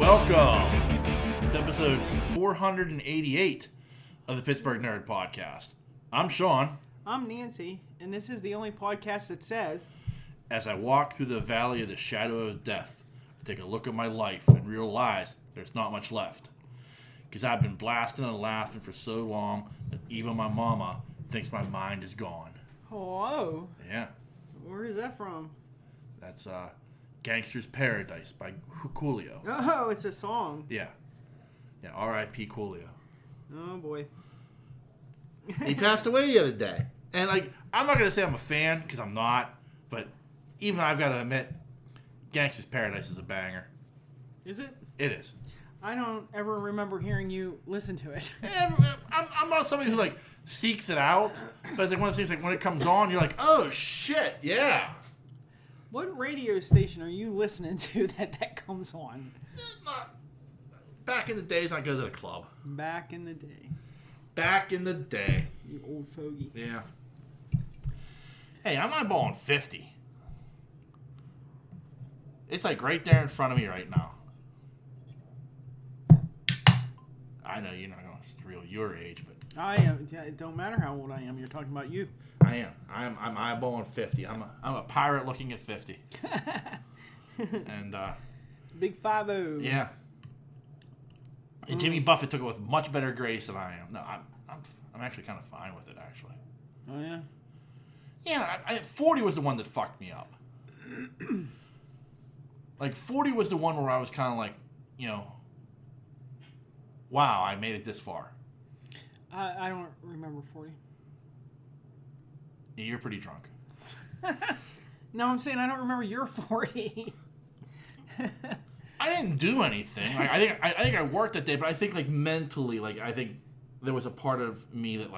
Welcome to episode 488 of the Pittsburgh Nerd Podcast. I'm Sean. I'm Nancy, and this is the only podcast that says, as I walk through the valley of the shadow of death, I take a look at my life and realize there's not much left. Because I've been blasting and laughing for so long that even my mama thinks my mind is gone. "Hello." Yeah. Where is that from? That's Gangster's Paradise by Coolio. Oh, it's a song. Yeah. Yeah, R.I.P. Coolio. Oh, boy. He passed away the other day. And, I'm not going to say I'm a fan, because I'm not. But even I've got to admit, Gangster's Paradise is a banger. Is it? It is. I don't ever remember hearing you listen to it. I'm not somebody who, seeks it out. But it's one of those things, when it comes on, you're like, oh, shit, yeah. What radio station are you listening to that comes on? Back in the days, I go to the club. Back in the day. Back in the day. You old fogey. Yeah. Hey, I'm eyeballing 50. It's right there in front of me right now. I know you're not going to reveal your age, but I am. It don't matter how old I am. You're talking about you. I am. I'm eyeballing 50. I'm a pirate looking at 50. And Big 5-0. Yeah. And Jimmy Buffett took it with much better grace than I am. No, I'm actually kind of fine with it, actually. Oh yeah. Yeah, 40 was the one that fucked me up. 40 was the one where I was kind of wow, I made it this far. I don't remember 40. Yeah, you're pretty drunk. No, I'm saying I don't remember your 40. I didn't do anything. I think I worked that day, but I think mentally, I think there was a part of me that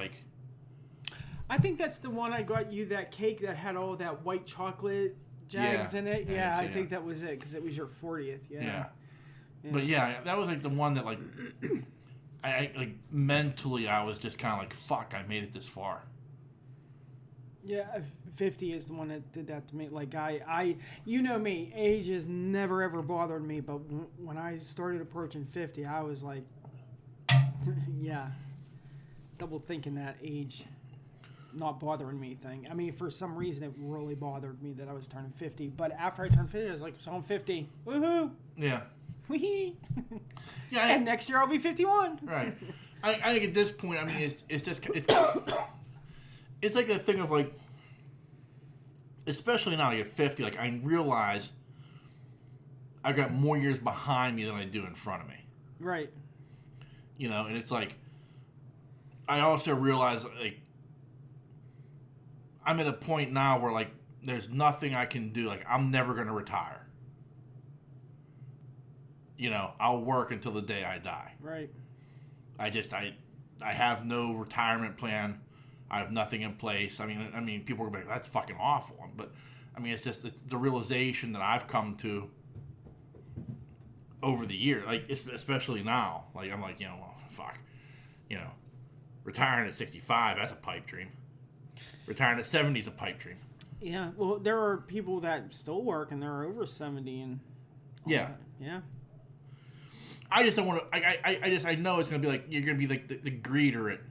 I think that's the one I got you, that cake that had all that white chocolate jags in it. Yeah, I think that was it, because it was your 40th. Yeah. But yeah, that was the one that I mentally I was just kind of fuck, I made it this far. Yeah, 50 is the one that did that to me. I you know me, age has never ever bothered me, but when I started approaching 50, I was yeah, double thinking that age not bothering me thing. I mean, for some reason, it really bothered me that I was turning 50. But after I turned 50, I was like, so I'm 50. Woohoo! Yeah. Wee. Yeah. And next year I'll be 51. Right. I think at this point, I mean, it's just it's like a thing of especially now you're 50. I realize I've got more years behind me than I do in front of me. Right. And it's I also realize I'm at a point now where there's nothing I can do. I'm never going to retire. I'll work until the day I die. Right. I have no retirement plan. I have nothing in place. I mean, people are going to be like, that's fucking awful. But, it's the realization that I've come to over the year, especially now. I'm well, fuck. Retiring at 65, that's a pipe dream. Retiring at 70 is a pipe dream. Yeah, well, there are people that still work and they're over 70 and yeah. That. Yeah. I just don't want to. I know it's gonna be you're gonna be the greeter at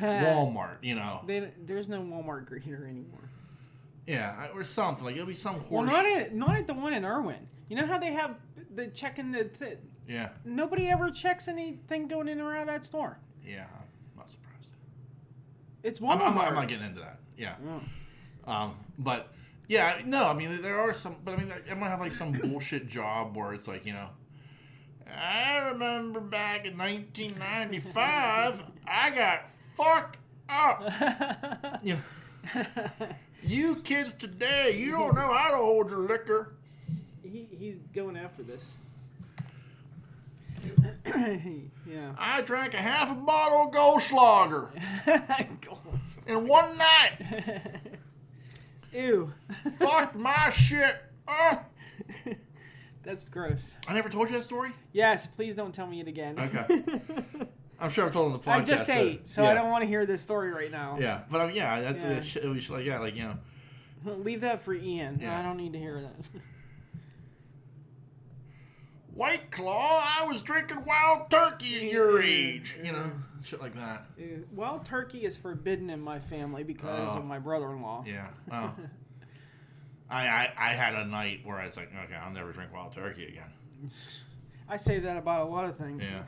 Walmart, There's no Walmart greeter anymore. Yeah, or something it'll be some Well, horse. not at the one in Irwin. You know how they have the checking the. Yeah. Nobody ever checks anything going in or out of that store. Yeah, I'm not surprised. It's Walmart. I'm not getting into that. Yeah. Oh. But yeah, no. I mean, there are some. But I might have some bullshit job where it's I remember back in 1995, I got fucked up. You kids today, you don't know how to hold your liquor. He's going after this. Yeah. I drank a half a bottle of Goldschlager in one night. Ew. Fuck my shit up. That's gross. I never told you that story? Yes, please don't tell me it again. Okay. I'm sure I've told on the podcast. I just ate, so yeah. I don't want to hear this story right now. Yeah, but that's Yeah. it was Leave that for Ian. Yeah. I don't need to hear that. White Claw, I was drinking Wild Turkey at your age. Shit like that. Wild Turkey is forbidden in my family because of my brother-in-law. Yeah. Well, I had a night where I was like, okay, I'll never drink Wild Turkey again. I say that about a lot of things. Yeah.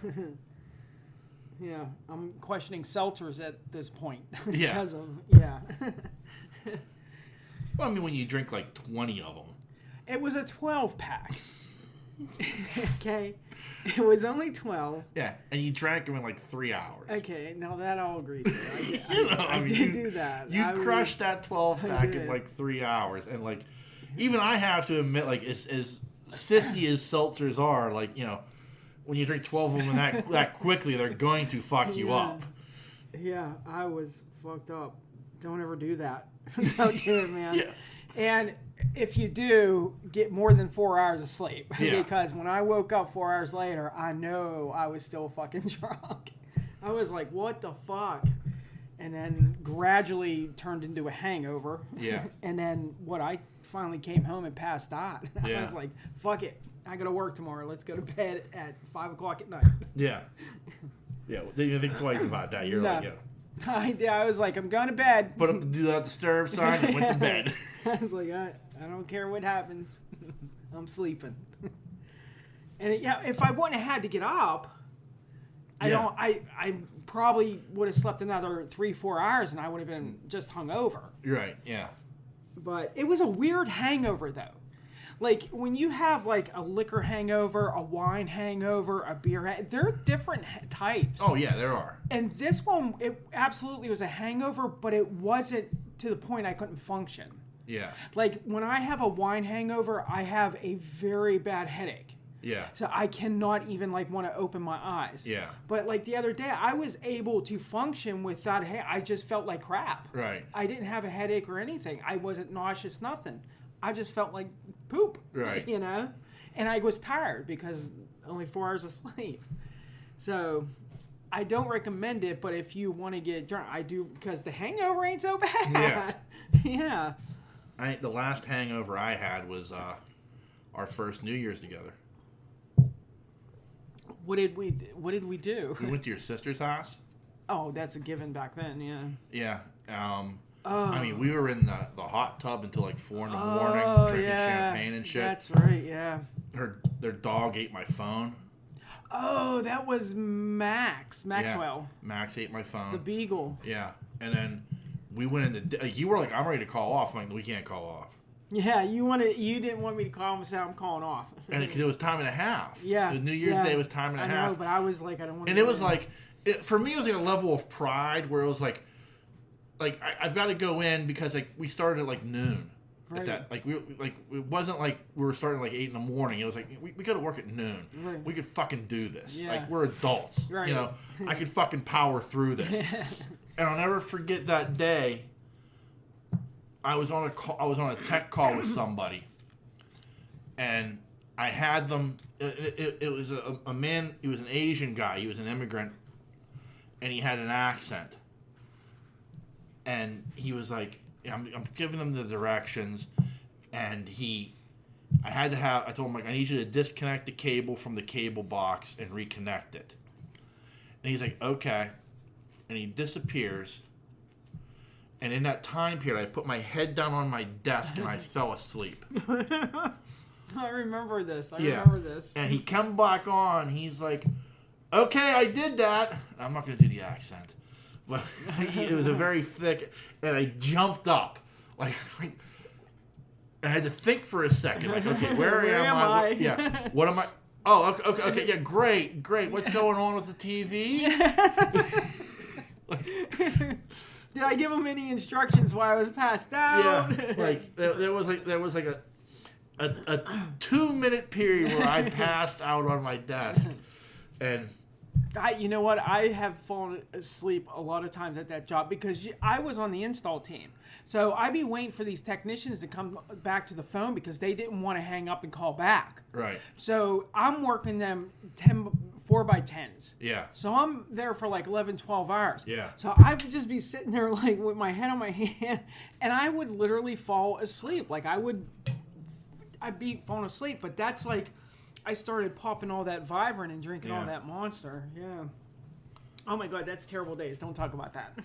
Yeah, I'm questioning seltzers at this point. Yeah. Because of, Well, I mean, when you drink like 20 of them. It was a 12-pack. Okay? It was only 12. Yeah, and you drank them in like 3 hours. Okay, now that I'll agree to. I did do that. You crushed that 12-pack in like 3 hours. And like, even I have to admit, like, as sissy as seltzers are, like, when you drink 12 of them that quickly, they're going to fuck you up. Yeah, I was fucked up. Don't ever do that. Don't do it, man. Yeah. And if you do, get more than 4 hours of sleep. Yeah. Because when I woke up 4 hours later, I know I was still fucking drunk. I was like, what the fuck? And then gradually turned into a hangover. Yeah. And then I finally came home and passed out. Yeah. I was like, fuck it. I got to work tomorrow. Let's go to bed at 5 o'clock at night. Yeah. Yeah. Didn't even think twice about that. You're like, I was like, I'm going to bed. Put up the do not disturb sign and went to bed. I was like, I don't care what happens. I'm sleeping. And if I wouldn't have had to get up, I probably would have slept another 3-4 hours and I would have been just hungover. Right, yeah. But it was a weird hangover though. Like when you have like a liquor hangover, a wine hangover, a beer they're different types. Oh yeah, there are. And this one, it absolutely was a hangover, but it wasn't to the point I couldn't function. Yeah. Like when I have a wine hangover, I have a very bad headache. Yeah. So I cannot even like want to open my eyes. Yeah. But like the other day, I was able to function without I just felt like crap. Right. I didn't have a headache or anything. I wasn't nauseous, nothing. I just felt like poop. Right. And I was tired because only 4 hours of sleep. So I don't recommend it, but if you want to get drunk, I do because the hangover ain't so bad. Yeah. Yeah. The last hangover I had was our first New Year's together. What did we do? We went to your sister's house. Oh, that's a given back then, yeah. Yeah. I mean, we were in the hot tub until like 4 in the morning, drinking champagne and shit. That's right, yeah. Their dog ate my phone. Oh, that was Maxwell. Yeah. Max ate my phone. The beagle. Yeah. And then we went into... you were like, I'm ready to call off. I'm like, we can't call off. Yeah, you didn't want me to call him and say I'm calling off. And because it was time and a half. Yeah. New Year's Day was time and a half. I know, but I was like, I don't want to... And it was like... for me, it was like a level of pride where it was like I've got to go in because like we started at like noon. Right. At that, like it wasn't like we were starting at like 8 in the morning. It was like we got to work at noon. Right. We could fucking do this. Yeah. Like we're adults. Right. I could fucking power through this. And I'll never forget that day. I was on a tech call with somebody, and I had them. It was a man. He was an Asian guy. He was an immigrant, and he had an accent. And he was like, I'm giving him the directions, and I told him, like, I need you to disconnect the cable from the cable box and reconnect it. And he's like, okay. And he disappears. And in that time period, I put my head down on my desk and I fell asleep. I remember this. Remember this. And he come back on. He's like, okay, I did that. I'm not going to do the accent. But it was a very thick, and I jumped up. Like I had to think for a second. Like, okay, where am I? Yeah, what am I? Oh, okay, yeah, great. What's going on with the TV? Did I give him any instructions while I was passed out? Yeah, like there was like a 2-minute period where I passed out on my desk, and. You know what? I have fallen asleep a lot of times at that job because I was on the install team. So I'd be waiting for these technicians to come back to the phone because they didn't want to hang up and call back. Right. So I'm working them 4x10s. Yeah. So I'm there for like 11, 12 hours. Yeah. So I would just be sitting there like with my head on my hand and I would literally fall asleep. Like I'd be falling asleep, but that's like... I started popping all that Vibrant and drinking all that Monster. Yeah. Oh my God, that's terrible days. Don't talk about that.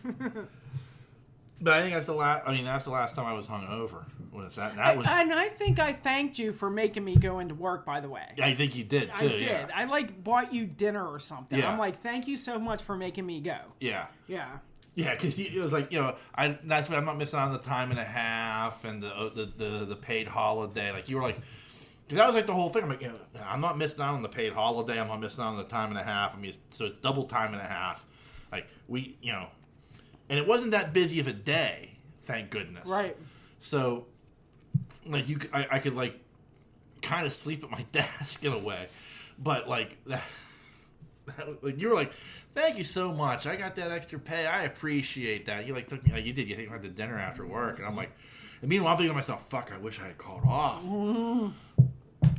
But I think that's the last. I mean, that's the last time I was hungover. Was that? And I think I thanked you for making me go into work. By the way, I think you did too. I did. Yeah. I bought you dinner or something. Yeah. I'm like, thank you so much for making me go. Yeah. Yeah. Yeah, because it was like, that's why I'm not missing out on the time and a half and the paid holiday. Like you were like, because that was like the whole thing. I'm like, I'm not missing out on the paid holiday. I'm not missing out on the time and a half. I mean, so it's double time and a half. Like and it wasn't that busy of a day, thank goodness. Right. So, like I could like kind of sleep at my desk in a way, but like that like you were like, thank you so much. I got that extra pay. I appreciate that. You like took me like you did. You took me out to dinner after work, and I'm like, and meanwhile I'm thinking to myself, fuck, I wish I had called off.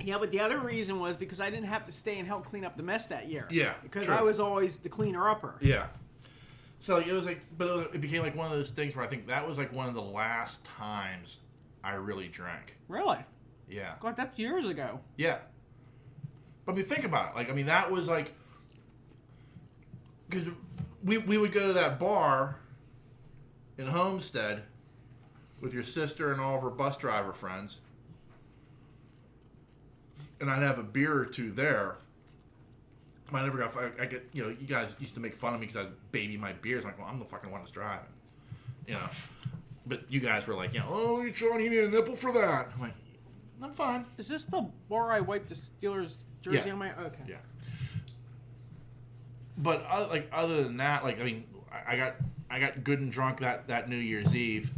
Yeah, but the other reason was because I didn't have to stay and help clean up the mess that year. Yeah, because true. I was always the cleaner upper. Yeah. So it was like, but it became like one of those things where I think that was like one of the last times I really drank. Really? Yeah. God, that's years ago. Yeah. But I mean, think about it. Like, I mean, that was like, because we would go to that bar in Homestead with your sister and all of her bus driver friends, and I'd have a beer or two there. I never got. I get. You guys used to make fun of me because I'd baby my beers. I'm like, well, I'm the fucking one that's driving. But you guys were like, oh, you're showing you need a nipple for that. I'm like, I'm fine. Is this the bar I wiped the Steelers jersey on my? Okay. Yeah. But other than that, like, I mean, I got good and drunk that New Year's Eve.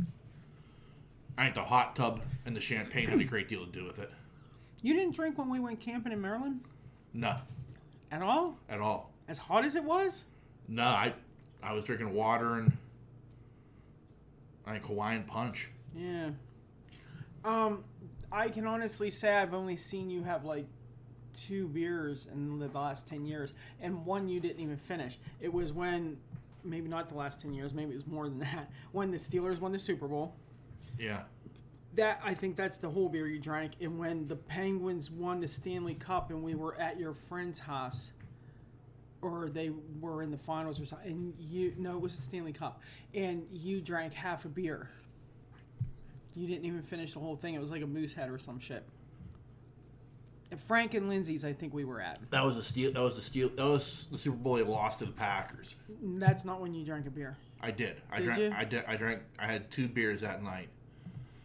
I think the hot tub and the champagne had a great deal to do with it. You didn't drink when we went camping in Maryland? No. At all? At all. As hot as it was? No, I was drinking water and Hawaiian punch. Yeah. I can honestly say I've only seen you have like 2 beers in the last 10 years, and one you didn't even finish. It was when, maybe not the last 10 years, maybe it was more than that, when the Steelers won the Super Bowl. Yeah. I think that's the whole beer you drank. And when the Penguins won the Stanley Cup and we were at your friend's house, or they were in the finals or something, and it was a Stanley Cup, and you drank half a beer. You didn't even finish the whole thing. It was like a Moosehead or some shit. At Frank and Lindsay's, I think we were at. That was the Super Bowl they lost to the Packers. That's not when you drank a beer. I did. I had 2 beers that night.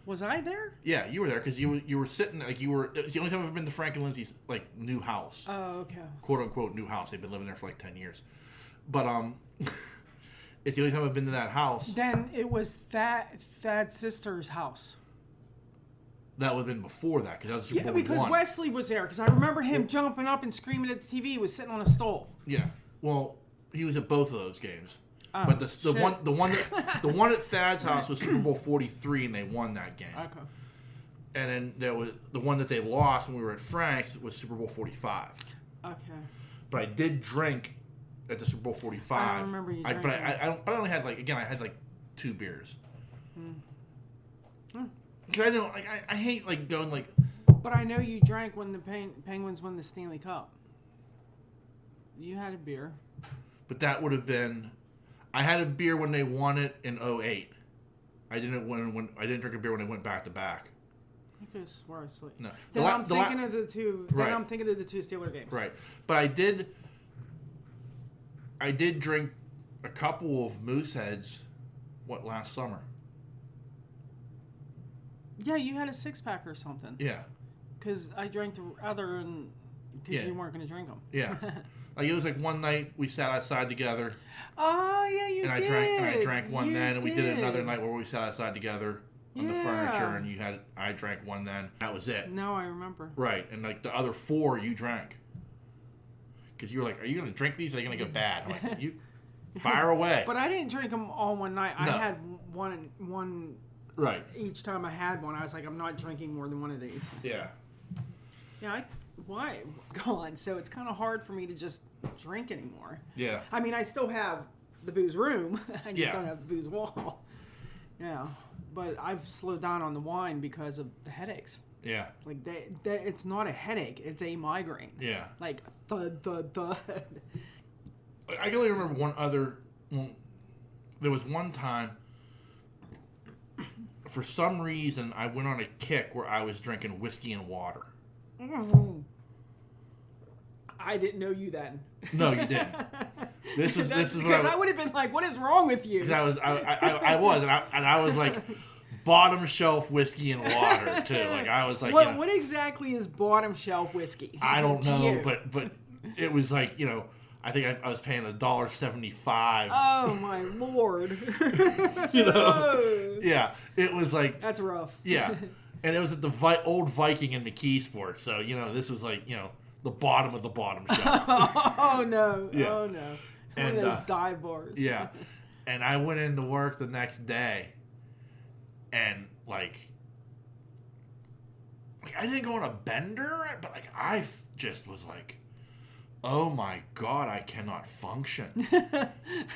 Was I there? Yeah, you were there because you were sitting like you were. It's the only time I've been to Frank and Lindsay's like new house. Oh, okay. Quote unquote new house. They've been living there for like 10 years, but it's the only time I've been to that house. Then it was Thad's sister's house. That would have been before that because that was Super Bowl because one. Wesley was there because I remember him jumping up and screaming at the TV. He was sitting on a stool. Yeah, well, he was at both of those games. Oh, but the one at Thad's house was Super Bowl 43, and they won that game. Okay. And then there was the one that they lost when we were at Frank's was Super Bowl 45. Okay. But I did drink at the Super Bowl 45. I remember you drinking. But I only had I had 2 beers. Because I don't I hate going But I know you drank when the Penguins won the Stanley Cup. You had a beer. But that would have been. I had a beer when they won it in 2008. I didn't drink a beer when they went back to back. I could have swore I slept. No. Then I'm thinking of the two. Right. Then I'm thinking of the 2 Steeler games. Right. But I did drink a couple of Mooseheads last summer. Yeah, you had a 6-pack or something. Yeah. Because I drank the other and because you weren't going to drink them. Yeah. It was like one night we sat outside together. Oh, yeah, you did. And I drank one then, and we did it another night where we sat outside together on the furniture, and I drank one then. That was it. No, I remember. Right, and the other 4 you drank. Because you were like, are you going to drink these? Or are they going to go bad? I'm like, you fire away. But I didn't drink them all one night. No. I had one. Right. Each time I had one, I was like, I'm not drinking more than one of these. Yeah. Yeah, why? Gone. So it's kind of hard for me to just drink anymore. Yeah. I mean, I still have the booze room. I just Yeah. don't have the booze wall. Yeah. But I've slowed down on the wine because of the headaches. Yeah. Like that it's not a headache, it's a migraine. Yeah. Like thud. I can only remember one other. Well, there was one time, for some reason, I went on a kick where I was drinking whiskey and water. I didn't know you then. No, you didn't. This is because I would have been like, "What is wrong with you?" Because I was like bottom shelf whiskey and water too. Like I was like, what exactly is bottom shelf whiskey? I don't know, but it was like I think I was paying $1.75. Oh my lord! Yeah, it was like that's rough. Yeah, and it was at the old Viking in McKeesport, so this was like the bottom of the bottom shelf. Oh no! Yeah. Oh no! And one of those dive bars. Yeah, and I went into work the next day, and like I didn't go on a bender, but like I just was like, oh my God, I cannot function.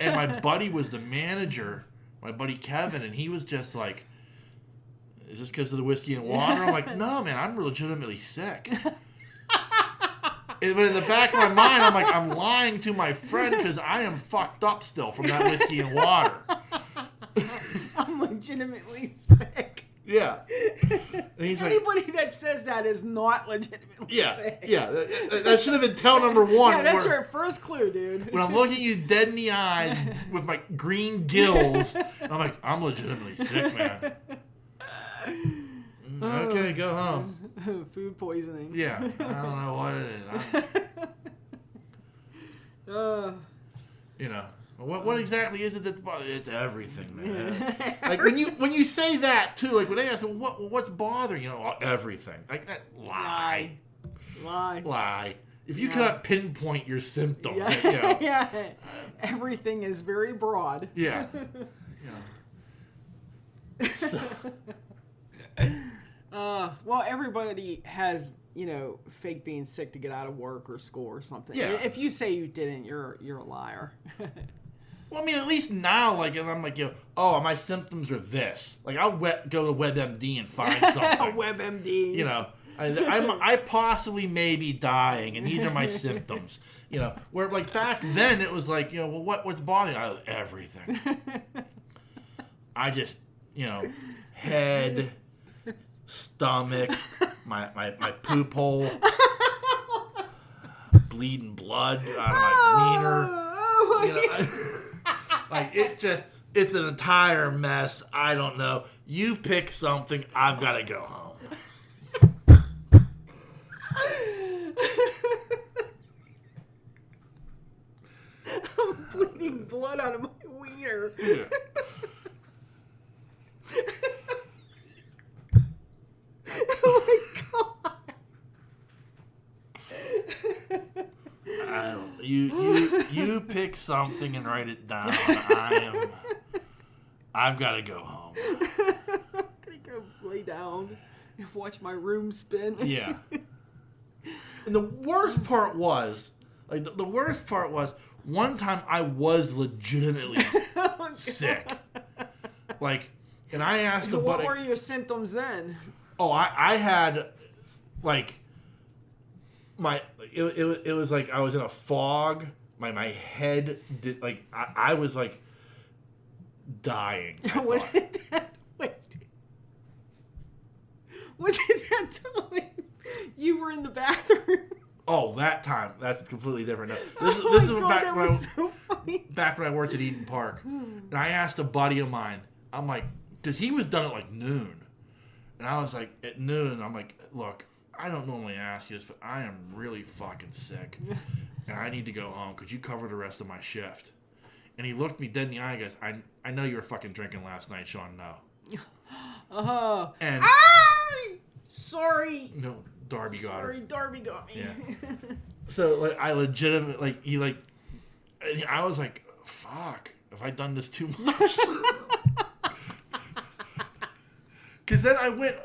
And my buddy was the manager, my buddy Kevin, and he was just like, is this because of the whiskey and water? I'm like, no, man, I'm legitimately sick. But in the back of my mind, I'm like, I'm lying to my friend because I am fucked up still from that whiskey and water. I'm legitimately sick. Yeah. And he's anybody that says that is not legitimately sick. Yeah. That should have been tell number one. Yeah, that's your first clue, dude. When I'm looking you dead in the eyes with my green gills, I'm like, I'm legitimately sick, man. Okay, go home. Food poisoning. Yeah, I don't know what it is. What exactly is it that's it's everything, man. Like when you say that too, like when they ask what's bothering you, everything. Like that lie. If you cannot pinpoint your symptoms, yeah, everything is very broad. Yeah. So. Well, everybody has, fake being sick to get out of work or school or something. Yeah. If you say you didn't, you're a liar. Well, I mean, at least now, like, and I'm like, my symptoms are this. Like, I'll go to WebMD and find something. WebMD. I possibly may be dying, and these are my symptoms. Where like back then it was like, well, what's bothering you? Everything. I just, head, stomach, my poop hole, bleeding blood out of my wiener. Like it's an entire mess. I don't know. You pick something. I've got to go home. I'm bleeding blood out of my wiener. Yeah. Oh my God. I don't. You pick something and write it down. I've got to go home. I'm gonna go lay down and watch my room spin. Yeah. And the worst part was, one time I was legitimately sick. Like, and I asked What were your symptoms then? Oh, I had, like, it was like I was in a fog. My head did, like, I was, like, dying. Was it that time you were in the bathroom? Oh, that time. That's completely different. No, this is back when I worked at Eden Park. And I asked a buddy of mine, I'm like, because he was done at like noon. And I was like, at noon, I'm like, look, I don't normally ask you this, but I am really fucking sick. And I need to go home. Could you cover the rest of my shift? And he looked me dead in the eye and goes, I know you were fucking drinking last night, Sean. No. Oh. And sorry. No, Darby got her. Sorry, Darby got me. Yeah. So, like, I legitimately, like, he, like, I was like, fuck, have I done this too much? Because then I went,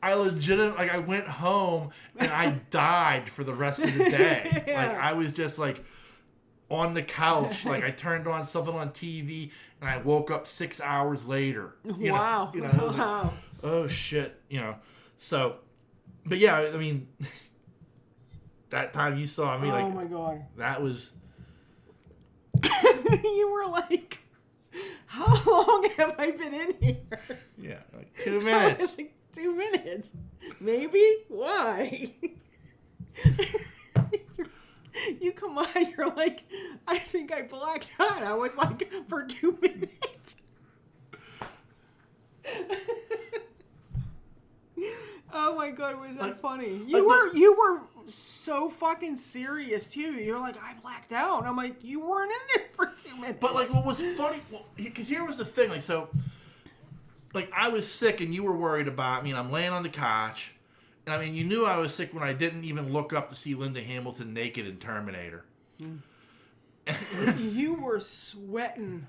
I legitimately, like, I went home and I died for the rest of the day. Yeah. Like, I was just, like, on the couch. Like, I turned on something on TV and I woke up 6 hours later. Wow. Wow. Like, oh, shit, So, but yeah, I mean, that time you saw me, like, oh my God, that was. You were like, how long have I been in here? Yeah, like 2 minutes. Like 2 minutes, maybe. Why? You come on, you're like, I think I blacked out. I was like, for 2 minutes. Oh my God, was that like, funny? You were so fucking serious too. You're like, I blacked out. And I'm like, you weren't in there for 2 minutes. But like, what was funny? Because here was the thing. Like, so, like, I was sick, and you were worried about me, and I'm laying on the couch. And I mean, you knew I was sick when I didn't even look up to see Linda Hamilton naked in Terminator. You were sweating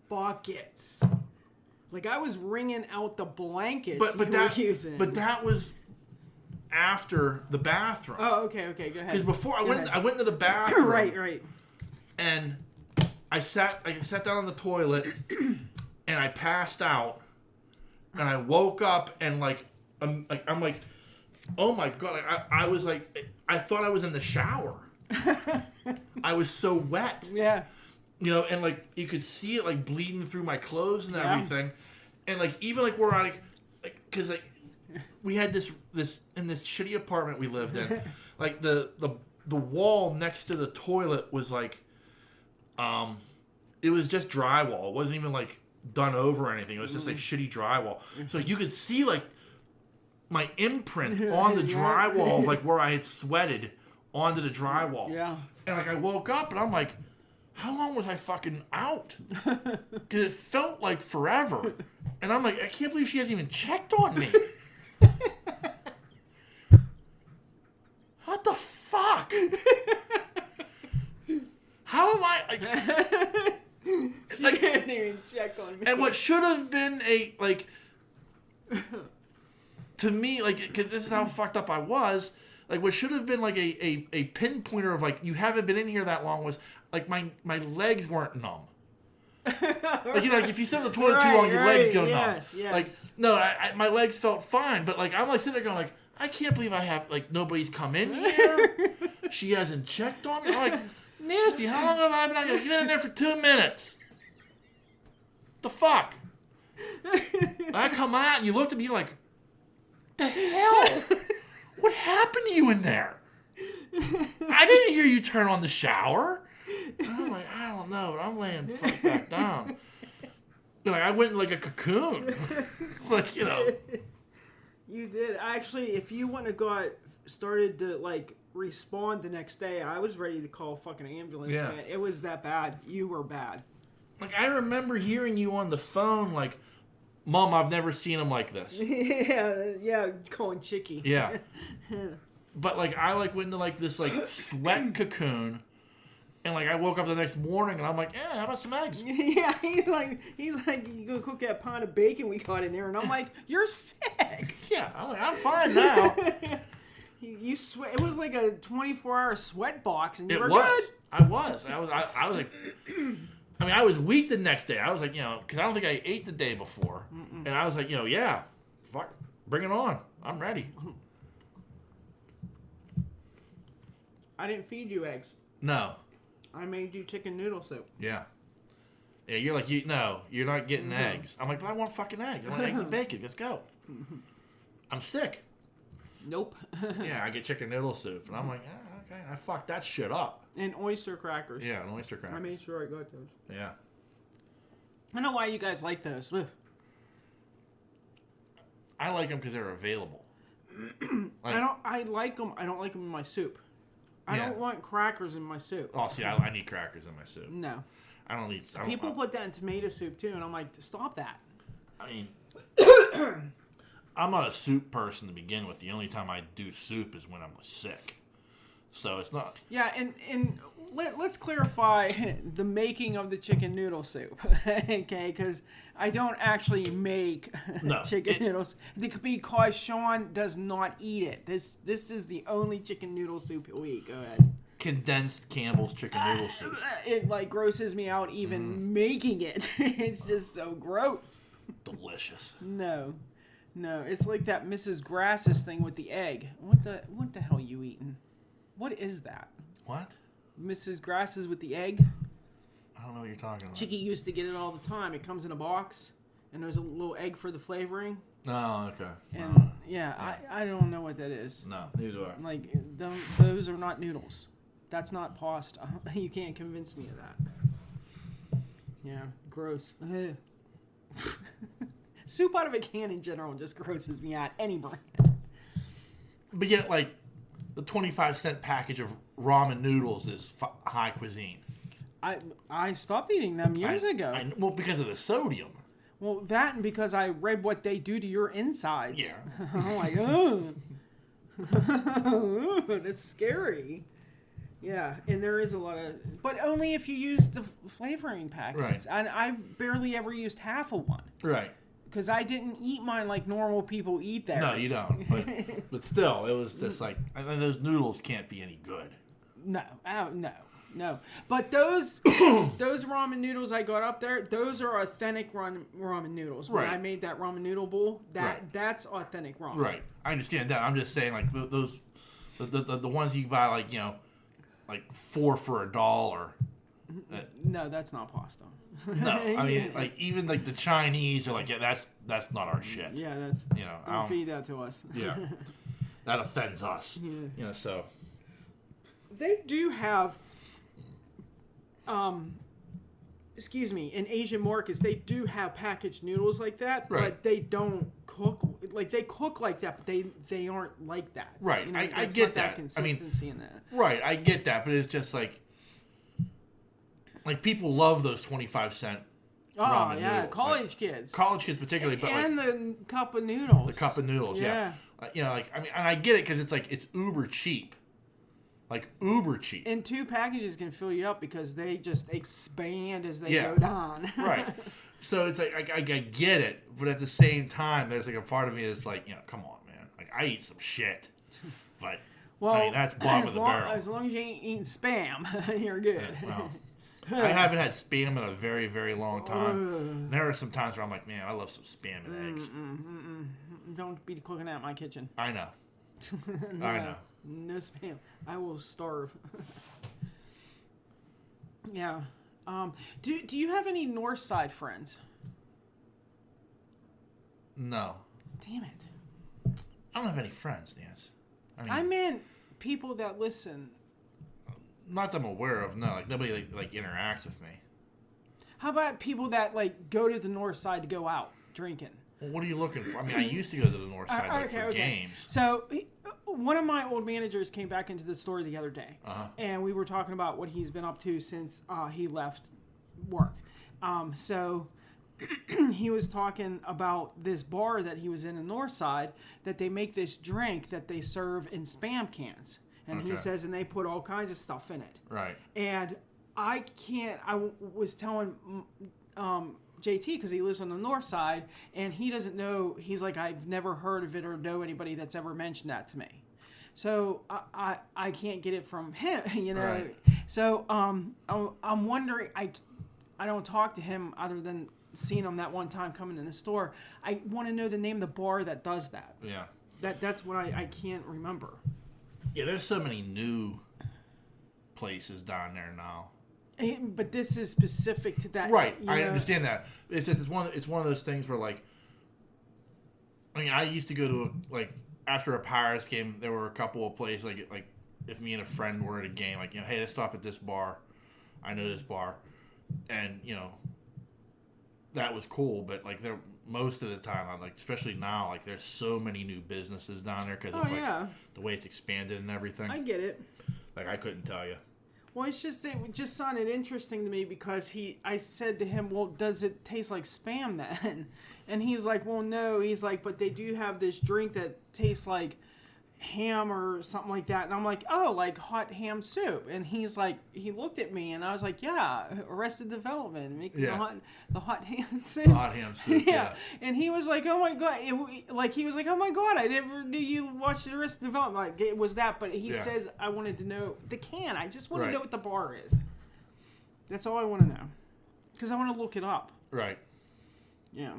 buckets. Like, I was wringing out the blankets but you were using. But that was after the bathroom. Oh, okay, go ahead. Because before I went into the bathroom. Right. And I sat down on the toilet, and I passed out, and I woke up, and I'm like, oh my God! I was like, I thought I was in the shower. I was so wet. Yeah. You know, and like you could see it like bleeding through my clothes and everything, and like even like where I because we had this in this shitty apartment we lived in, like the wall next to the toilet was like, it was just drywall. It wasn't even like done over or anything. It was just like shitty drywall. So you could see like my imprint on the drywall, like where I had sweated onto the drywall. Yeah. And like I woke up and I'm like, how long was I fucking out? Because it felt like forever. And I'm like, I can't believe she hasn't even checked on me. What the fuck? How am I? She didn't even check on me. And what should have been a, like, to me, like, because this is how fucked up I was, like, what should have been like a pinpointer of, like, you haven't been in here that long was, like, my legs weren't numb. Like, you know, like if you sit on the toilet too long, your legs go numb. Yes. Like, no, my legs felt fine, but like I'm like sitting there going like, I can't believe I have like nobody's come in here. She hasn't checked on me. I'm like, Nancy, how long have I been out here? You've been in there for 2 minutes. The fuck? I come out and you looked at me, you're like, the hell? What happened to you in there? I didn't hear you turn on the shower. And I'm like, I don't know, but I'm laying fuck back down. Like I went in like a cocoon. Like, you know. You did. Actually, if you wouldn't have started to like respond the next day, I was ready to call a fucking ambulance. Yeah. Man. It was that bad. You were bad. Like I remember hearing you on the phone like, Mom, I've never seen him like this. Yeah, calling Chicky. Yeah. But like I like went into like this like sweat cocoon. And like I woke up the next morning and I'm like, yeah, how about some eggs? Yeah, he's like, you go cook that pound of bacon we got in there, and I'm like, you're sick. Yeah, I'm like, I'm fine now. You sweat. It was like a 24-hour sweat box, and you were good. I was like, I mean, I was weak the next day. I was like, you know, because I don't think I ate the day before, and I was like, you know, yeah, fuck, bring it on. I'm ready. I didn't feed you eggs. No. I made you chicken noodle soup. Yeah. Yeah, you're like, you're not getting eggs. I'm like, but I want fucking eggs. I want eggs and bacon. Let's go. I'm sick. Nope. Yeah, I get chicken noodle soup. And I'm like, okay, I fucked that shit up. And oyster crackers. Yeah, and oyster crackers. I made sure I got those. Yeah. I know why you guys like those. I like them because they're available. I like them. I don't like them in my soup. I don't want crackers in my soup. Oh, see, I need crackers in my soup. No. I don't need... People put that in tomato soup, too, and I'm like, stop that. I mean... I'm not a soup person to begin with. The only time I do soup is when I'm sick. So it's not... Yeah, and let's clarify the making of the chicken noodle soup, okay? Because I don't actually make chicken noodles because Sean does not eat it. This is the only chicken noodle soup he'll eat. Go ahead. Condensed Campbell's chicken noodle soup. It like grosses me out even making it. It's just so gross. Delicious. No. No, it's like that Mrs. Grass's thing with the egg. What the hell are you eating? What is that? What? Mrs. Grass's with the egg? I don't know what you're talking about. Chicky used to get it all the time. It comes in a box, and there's a little egg for the flavoring. Oh, okay. And I don't know what that is. No, neither do I. Like, those are not noodles. That's not pasta. You can't convince me of that. Yeah, gross. Soup out of a can in general just grosses me out. Any brand. But yet, like, the 25-cent package of ramen noodles is high cuisine. I stopped eating them years ago. Well, because of the sodium. Well, that and because I read what they do to your insides. Yeah. I'm like, oh. That's scary. Yeah, and there is a lot of... But only if you use the flavoring packets. Right. And I barely ever used half of one. Right. Because I didn't eat mine like normal people eat theirs. No, you don't. But still, it was just like... those noodles can't be any good. No. No. But those ramen noodles I got up there, those are authentic ramen noodles. When I made that ramen noodle bowl, that's authentic ramen. Right. I understand that. I'm just saying, like, those... The ones you can buy, like, you know... Like 4 for $1. No, that's not pasta. No, I mean, like, even like the Chinese are like, yeah, that's not our shit. Yeah, that's, you know, don't feed that to us. Yeah, that offends us. Yeah. You know, so they do have, excuse me, in Asian markets they do have packaged noodles like that, but they don't cook like they cook like that, but they aren't like that. Right, you know, I get that. Consistency in that. Right, I get that, but it's just like people love those 25-cent ramen noodles. College kids particularly, but and the cup of noodles. The cup of noodles, yeah. You know, like, I mean, and I get it because it's like it's uber cheap. Like uber cheap. And 2 packages can fill you up because they just expand as they go down. Right. So it's like I get it, but at the same time, there's like a part of me that's like, you know, come on, man. Like I eat some shit, but I mean, that's bottom of the barrel. As long as you ain't eating Spam, you're good. Well, I haven't had Spam in a very, very long time. There are some times where I'm like, man, I love some Spam and eggs. Don't be cooking out my kitchen. I know. No, I know. No Spam. I will starve. Yeah. Do you have any North Side friends? No. Damn it. I don't have any friends, Nance. I meant people that listen. Not that I'm aware of. No, like nobody like interacts with me. How about people that like go to the North Side to go out drinking? Well, what are you looking for? I mean, I used to go to the North Side for games. So one of my old managers came back into the store the other day, and we were talking about what he's been up to since he left work. So he was talking about this bar that he was in the North Side that they make this drink that they serve in Spam cans. And he says, and they put all kinds of stuff in it. Right. And I was telling JT, because he lives on the North Side, and he doesn't know, he's like, I've never heard of it or know anybody that's ever mentioned that to me. So I can't get it from him, you know. Right. So I'm wondering, I don't talk to him other than seeing him that one time coming in the store. I want to know the name of the bar that does that. Yeah. That's what I can't remember. Yeah, there's so many new places down there now. But this is specific to that. Right, I understand that. It's just it's one of those things where, like, I mean, I used to go to after a Pirates game, there were a couple of places like if me and a friend were at a game, like, you know, hey, let's stop at this bar. I know this bar, and you know, that was cool. But like there. Most of the time, like especially now, like there's so many new businesses down there because of the way it's expanded and everything. I get it. Like I couldn't tell you. Well, it just sounded interesting to me because I said to him, well, does it taste like Spam then? And he's like, well, no. He's like, but they do have this drink that tastes like ham or something like that. And I'm like, oh, like hot ham soup. And he's like, he looked at me and I was like, yeah, Arrested Development, making the hot ham soup. The hot ham soup, yeah. And he was like, oh my God. He was like, oh my God, I never knew you watched the Arrested Development. Like, it was that, but he says, I wanted to know the can. I just want to know what the bar is. That's all I want to know. Because I want to look it up. Right. Yeah.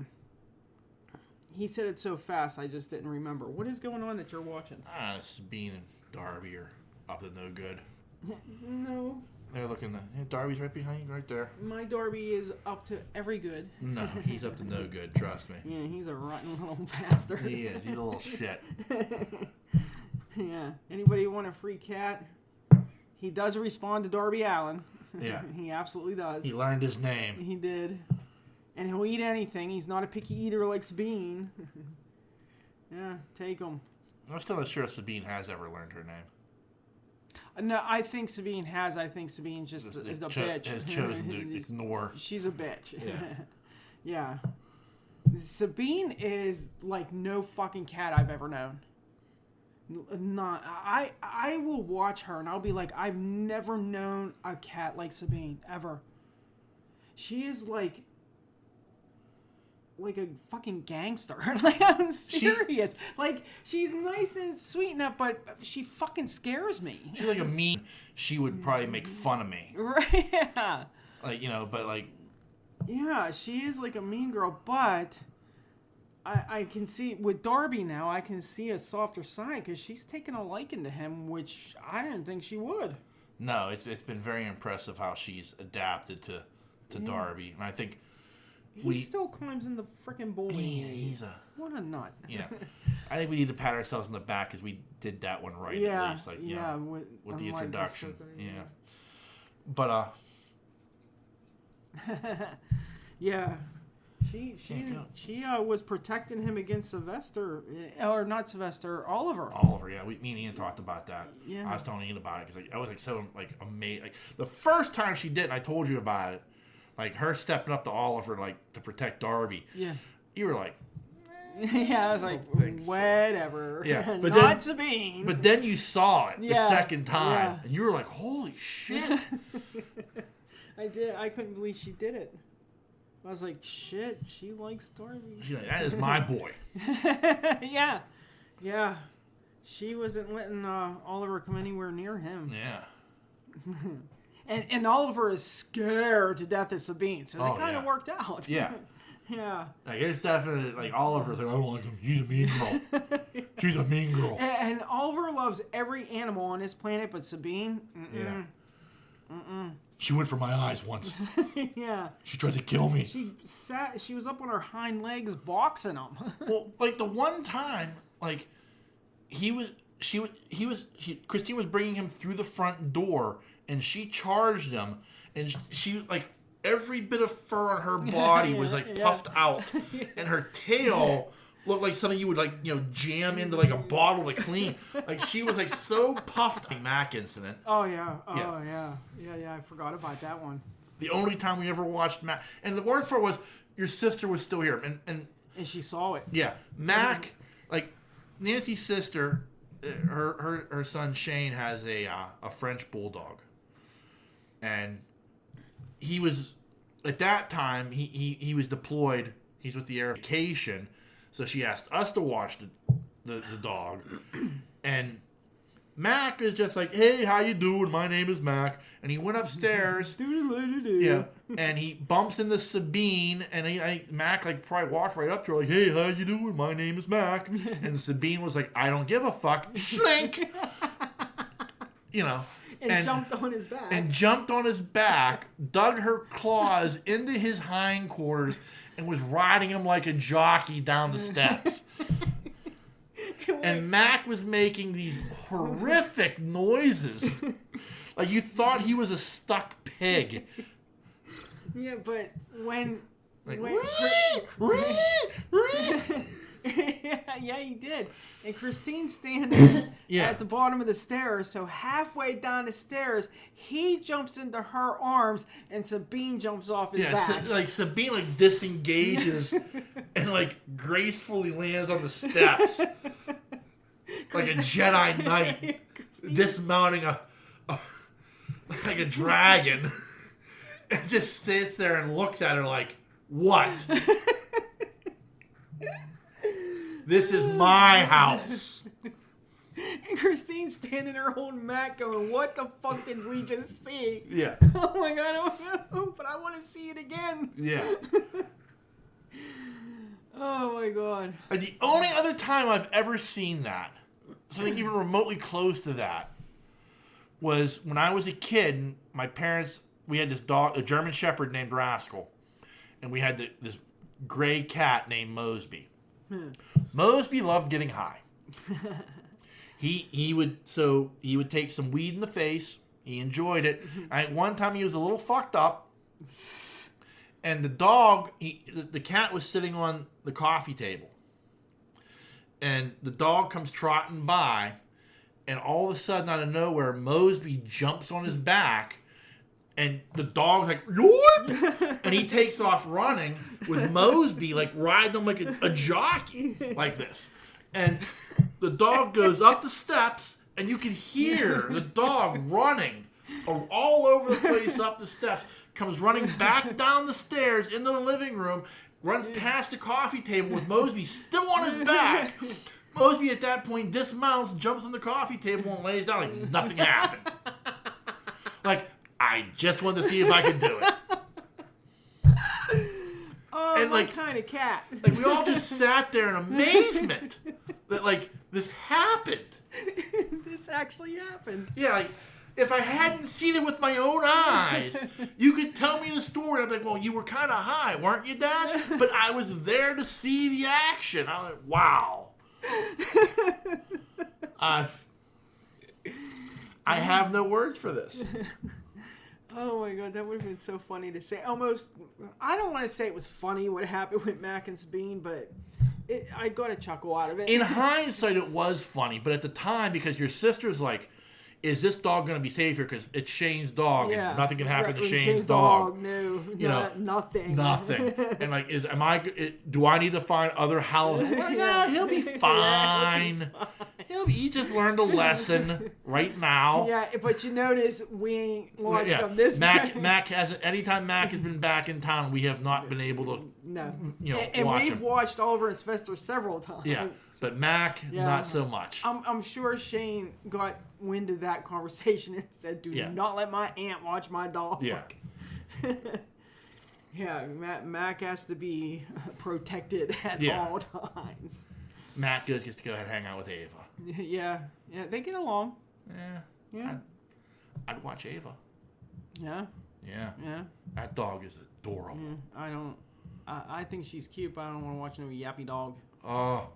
He said it so fast, I just didn't remember. What is going on that you're watching? Sabine and Darby are up to no good. No. They're looking. Darby's right behind you, right there. My Darby is up to every good. No, he's up to no good. Trust me. Yeah, he's a rotten little bastard. He is. He's a little shit. Yeah. Anybody want a free cat? He does respond to Darby Allin. Yeah. He absolutely does. He learned his name. He did. And he'll eat anything. He's not a picky eater like Sabine. Yeah, take him. I'm still not sure if Sabine has ever learned her name. No, I think Sabine has. I think Sabine's just is a bitch. Has chosen to ignore. She's a bitch. Yeah. Yeah. Sabine is like no fucking cat I've ever known. Not. I will watch her and I'll be like, I've never known a cat like Sabine ever. She is like a fucking gangster. Like, I'm serious. Like, she's nice and sweet enough, but she fucking scares me. She's like a mean. She would probably make fun of me. Right? Yeah. Like, but like. Yeah, she is like a mean girl, but I can see with Darby now. I can see a softer side because she's taken a liking to him, which I didn't think she would. No, it's been very impressive how she's adapted to Darby, and I think. He still climbs in the freaking bully. Yeah, he's a... What a nut. Yeah. I think we need to pat ourselves on the back because we did that one right, at least. Like, with the introduction. Yeah. But, yeah. She was protecting him against Sylvester. Or not Sylvester, Oliver. Oliver, yeah. Me and Ian talked about that. Yeah. I was telling Ian about it because I was like so amazed. Like, the first time she did, and I told you about it, like her stepping up to Oliver, like to protect Darby. Yeah. You were like, yeah, I was like, whatever. Yeah, but not Sabine. But then you saw it the second time, and you were like, holy shit. I did. I couldn't believe she did it. I was like, shit, she likes Darby. She's like, that is my boy. Yeah. Yeah. She wasn't letting Oliver come anywhere near him. Yeah. And Oliver is scared to death of Sabine, so that kind of worked out. Yeah. Yeah. Like, it's definitely, like, Oliver's like, I don't like him. She's a mean girl. She's a mean girl. And Oliver loves every animal on this planet, but Sabine, yeah. She went for my eyes once. Yeah. She tried to kill me. She was up on her hind legs boxing him. Well, like, the one time, like, Christine was bringing him through the front door, and she charged him, and she like, every bit of fur on her body was like puffed out, and her tail looked like something you would like, jam into like a bottle to clean. Like, she was like so puffed. Mac incident. Oh yeah. I forgot about that one. The only time we ever watched Mac, and the worst part was your sister was still here, and she saw it. Yeah, Mac, like Nancy's sister, her son Shane has a French bulldog. And he was, at that time, he was deployed. He's with the air vacation. So she asked us to watch the dog. And Mac is just like, hey, how you doing? My name is Mac. And he went upstairs. Yeah. And he bumps into Sabine. And Mac like probably walked right up to her like, hey, how you doing? My name is Mac. And Sabine was like, I don't give a fuck. Schlink. And jumped on his back. And jumped on his back, dug her claws into his hindquarters, and was riding him like a jockey down the steps. And Mac was making these horrific noises. Like you thought he was a stuck pig. Yeah, but when... Like, yeah, he did. And Christine's standing at the bottom of the stairs, so halfway down the stairs, he jumps into her arms, and Sabine jumps off his back. Like Sabine like disengages and like gracefully lands on the steps. Like a Jedi Knight dismounting a like a dragon. And just sits there and looks at her like, what? This is my house. And Christine's standing there holding Mac going, what the fuck did we just see? Yeah. Oh my god, I don't know, but I want to see it again. Yeah. Oh my god. Like, the only other time I've ever seen that, something even remotely close to that, was when I was a kid. And my parents, we had this dog, a German Shepherd named Rascal, and we had this gray cat named Mosby. Mosby loved getting high. He would take some weed in the face. He enjoyed it. And one time he was a little fucked up, and the cat was sitting on the coffee table, and the dog comes trotting by, and all of a sudden out of nowhere, Mosby jumps on his back, and the dog's like, "Yoip!" And he takes off running with Mosby like riding him like a jockey like this, and the dog goes up the steps. And you can hear the dog running all over the place up the steps, comes running back down the stairs into the living room, runs past the coffee table with Mosby still on his back. Mosby at that point dismounts, jumps on the coffee table, and lays down like nothing happened. Like, I just wanted to see if I could do it. Oh, and what kind of cat? Like, we all just sat there in amazement that, like, this happened. This actually happened. Yeah, like, if I hadn't seen it with my own eyes, you could tell me the story. I'd be like, well, you were kind of high, weren't you, Dad? But I was there to see the action. I was like, wow. I have no words for this. Oh my god, that would have been so funny to say. Almost, I don't want to say it was funny what happened with Mac and Sabine, but I got a chuckle out of it. In hindsight, it was funny, but at the time, because your sister's like, is this dog going to be safe here? Because it's Shane's dog, and nothing can happen to Shane's dog. No, you know, nothing. Nothing. And like, do I need to find other houses? No, he'll be fine. He just learned a lesson right now. Yeah, but you notice we ain't watched him this time. Mac hasn't. Anytime Mac has been back in town, we have not been able to. No. And we've him. watched Oliver and Sylvester several times. Yeah, but Mac, not so much. I'm sure Shane got wind of that conversation and said, "Do not let my aunt watch my dog." Yeah. Yeah, Mac has to be protected at all times. Mac gets to go ahead and hang out with Ava. Yeah, they get along. Yeah. I'd watch Ava. Yeah. Yeah. That dog is adorable. Yeah, I think she's cute, but I don't want to watch no yappy dog. Oh,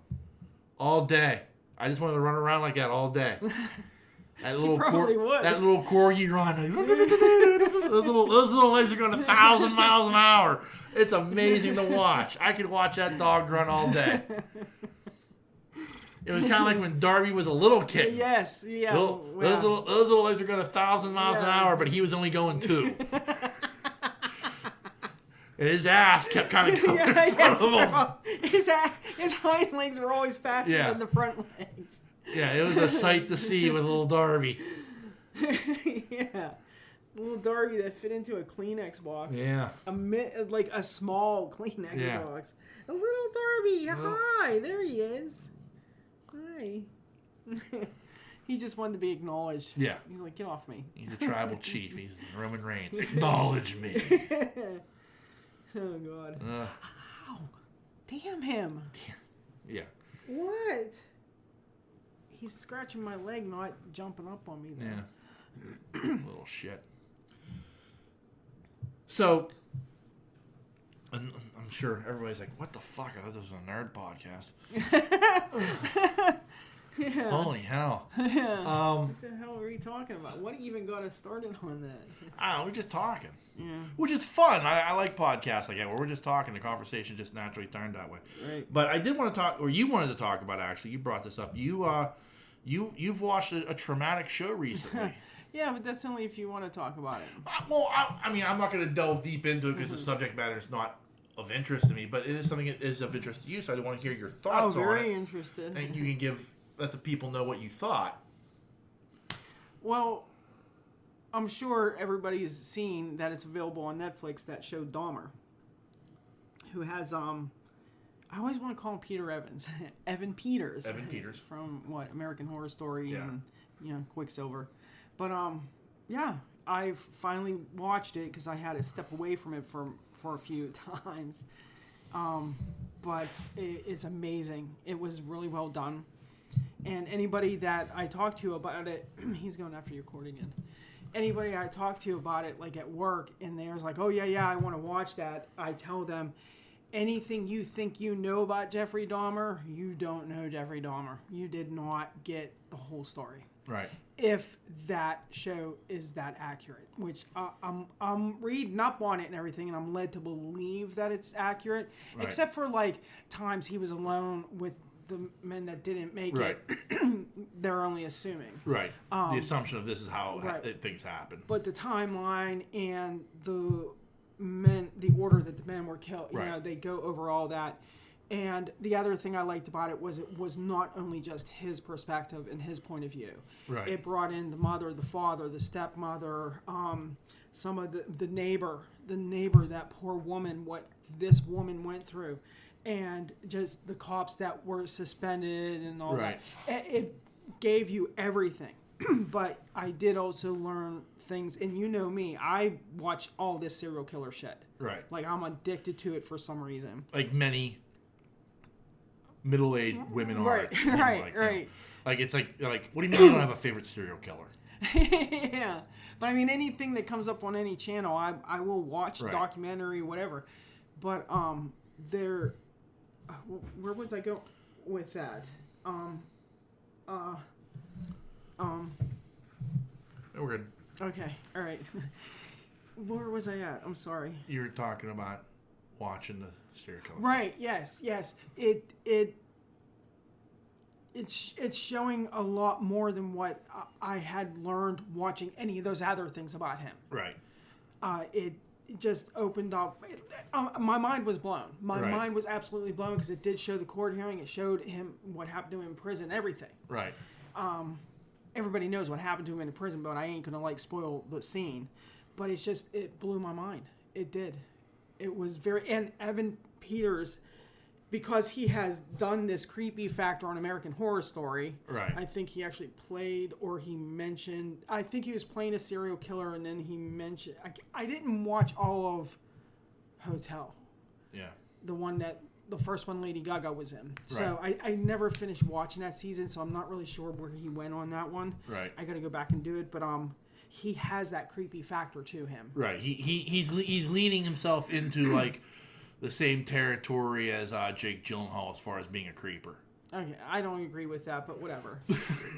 all day. I just wanted to run around like that all day. That little that little corgi run. those little legs are going 1,000 miles an hour. It's amazing to watch. I could watch that dog run all day. It was kind of like when Darby was a little kid. Yes, yeah. Those little legs are going 1,000 miles an hour, but he was only going 2. And his ass kept kind of going in front of him. His hind legs were always faster than the front legs. Yeah, it was a sight to see with little Darby. Yeah. Little Darby that fit into a Kleenex box. Yeah. Like a small Kleenex box. A little Darby. Hi. There he is. Hi. He just wanted to be acknowledged. Yeah. He's like, get off me. He's a tribal chief. He's Roman Reigns. Acknowledge me. Oh, God. Ow. Damn him. Yeah. What? He's scratching my leg, not jumping up on me, though. Yeah. Little shit. So, I'm sure everybody's like, what the fuck? I thought this was a nerd podcast. Yeah. Holy hell. Yeah. What the hell are we talking about? What even got us started on that? I don't know. We're just talking. Yeah. Which is fun. I like podcasts like that where we're just talking. The conversation just naturally turned that way. Right. But I did want to talk, or you wanted to talk about, actually. You brought this up. You've watched a traumatic show recently. Yeah, but that's only if you want to talk about it. I mean, I'm not going to delve deep into it because the subject matter is not of interest to me, but it is something that is of interest to you, so I want to hear your thoughts on it. Oh, very interested. And you can let the people know what you thought. Well, I'm sure everybody's seen that it's available on Netflix, that show Dahmer, who has, I always want to call him Peter Evans. Evan Peters. From, American Horror Story and, Quicksilver. But, I finally watched it because I had to step away from it for a few times. but it's amazing. It was really well done. And anybody that I talked to about it, he's going after your cord again. Anybody I talked to about it, like at work, and they're like, oh, yeah, I want to watch that. I tell them, anything you think you know about Jeffrey Dahmer, you don't know Jeffrey Dahmer. You did not get the whole story. Right. If that show is that accurate, which I'm reading up on it and everything, and I'm led to believe that it's accurate, right. except for like times he was alone with the men that didn't make right. it. They're only assuming. Right. The assumption of this is how things happen. But the timeline and the order that the men were killed, you know, they go over all that. And the other thing I liked about it was not only just his perspective and his point of view. Right. It brought in the mother, the father, the stepmother, some of the neighbor, that poor woman, what this woman went through, and just the cops that were suspended and all that. It gave you everything. But I did also learn things, and you know me, I watch all this serial killer shit. Right. Like, I'm addicted to it for some reason. Like many middle-aged women are. Right. You know, right. You know, like, it's like, what do you mean you don't have a favorite serial killer? Yeah. But, I mean, anything that comes up on any channel, I will watch, documentary, whatever. But, where was I going with that? We're good. Okay, all right. Where was I at? I'm sorry. You were talking about watching the serial killers. Right. Yes. It's showing a lot more than what I had learned watching any of those other things about him. Right. It just opened up. My mind was blown. My mind was absolutely blown because it did show the court hearing. It showed him what happened to him in prison. Everything. Right. Everybody knows what happened to him in prison, but I ain't gonna spoil the scene. But it blew my mind. It did. It was and Evan Peters, because he has done this creepy factor on American Horror Story. Right. I think he actually played, or he mentioned, I think he was playing a serial killer, and then he mentioned, I didn't watch all of Hotel. Yeah. The first one Lady Gaga was in. So I never finished watching that season, so I'm not really sure where he went on that one. Right. I got to go back and do it, but he has that creepy factor to him. Right. He's leading himself into like the same territory as Jake Gyllenhaal as far as being a creeper. Okay, I don't agree with that, but whatever.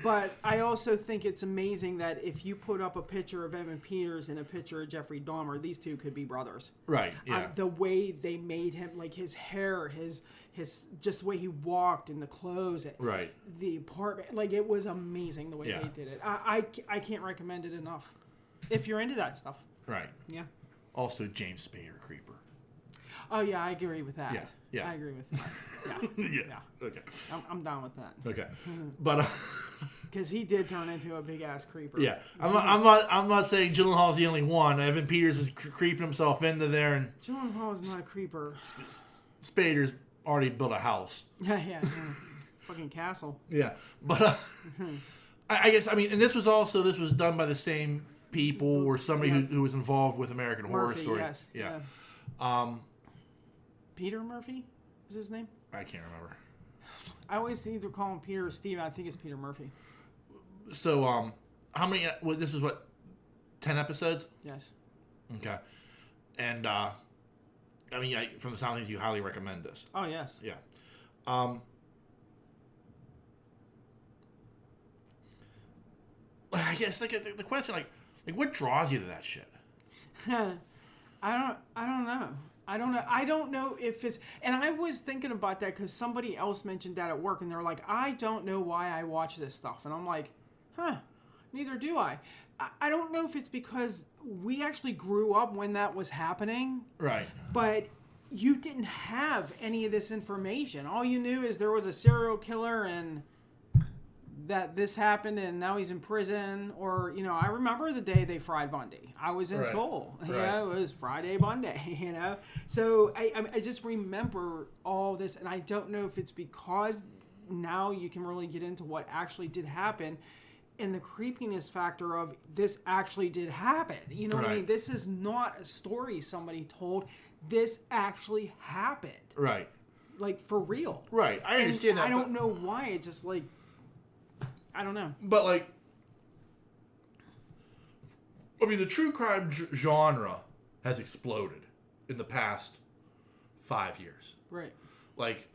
But I also think it's amazing that if you put up a picture of Evan Peters and a picture of Jeffrey Dahmer, these two could be brothers. Right, yeah. The way they made him, like his hair, his just the way he walked and the clothes. Right. The apartment, like it was amazing the way they did it. I can't recommend it enough. If you're into that stuff. Right. Yeah. Also, James Spader, creeper. Oh, yeah, I agree with that. Yeah. I agree with that. Yeah. Okay. I'm down with that. Okay. But because he did turn into a big ass creeper. Yeah. I'm not saying Gyllenhaal's the only one. Evan Peters is creeping himself into there, and Gyllenhaal's not a creeper. Spader's already built a house. Yeah. Fucking castle. Yeah. But I guess, I mean, and this was done by the same people or somebody who was involved with American Horror Story. Yes. Yeah. Peter Murphy is his name? I can't remember. I always either call him Peter or Steve. I think it's Peter Murphy. So, how many? This was 10 episodes? Yes. Okay. And I mean, from the sound of things, you highly recommend this. Oh yes. Yeah. I guess the question, like what draws you to that shit? I don't know. I don't know if it's... And I was thinking about that because somebody else mentioned that at work, and they're like, I don't know why I watch this stuff. And I'm like, neither do I. I don't know if it's because we actually grew up when that was happening. Right. But you didn't have any of this information. All you knew is there was a serial killer and that this happened and now he's in prison. Or, I remember the day they fried Bundy. I was in school. Right. It was Friday, Monday, So I just remember all this, and I don't know if it's because now you can really get into what actually did happen and the creepiness factor of this actually did happen. You know what I mean? This is not a story somebody told. This actually happened. Right. like for real. Right, I understand that. I don't know why. It just like, I don't know. But like, I mean, the true crime genre has exploded in the past 5 years. Right. Like,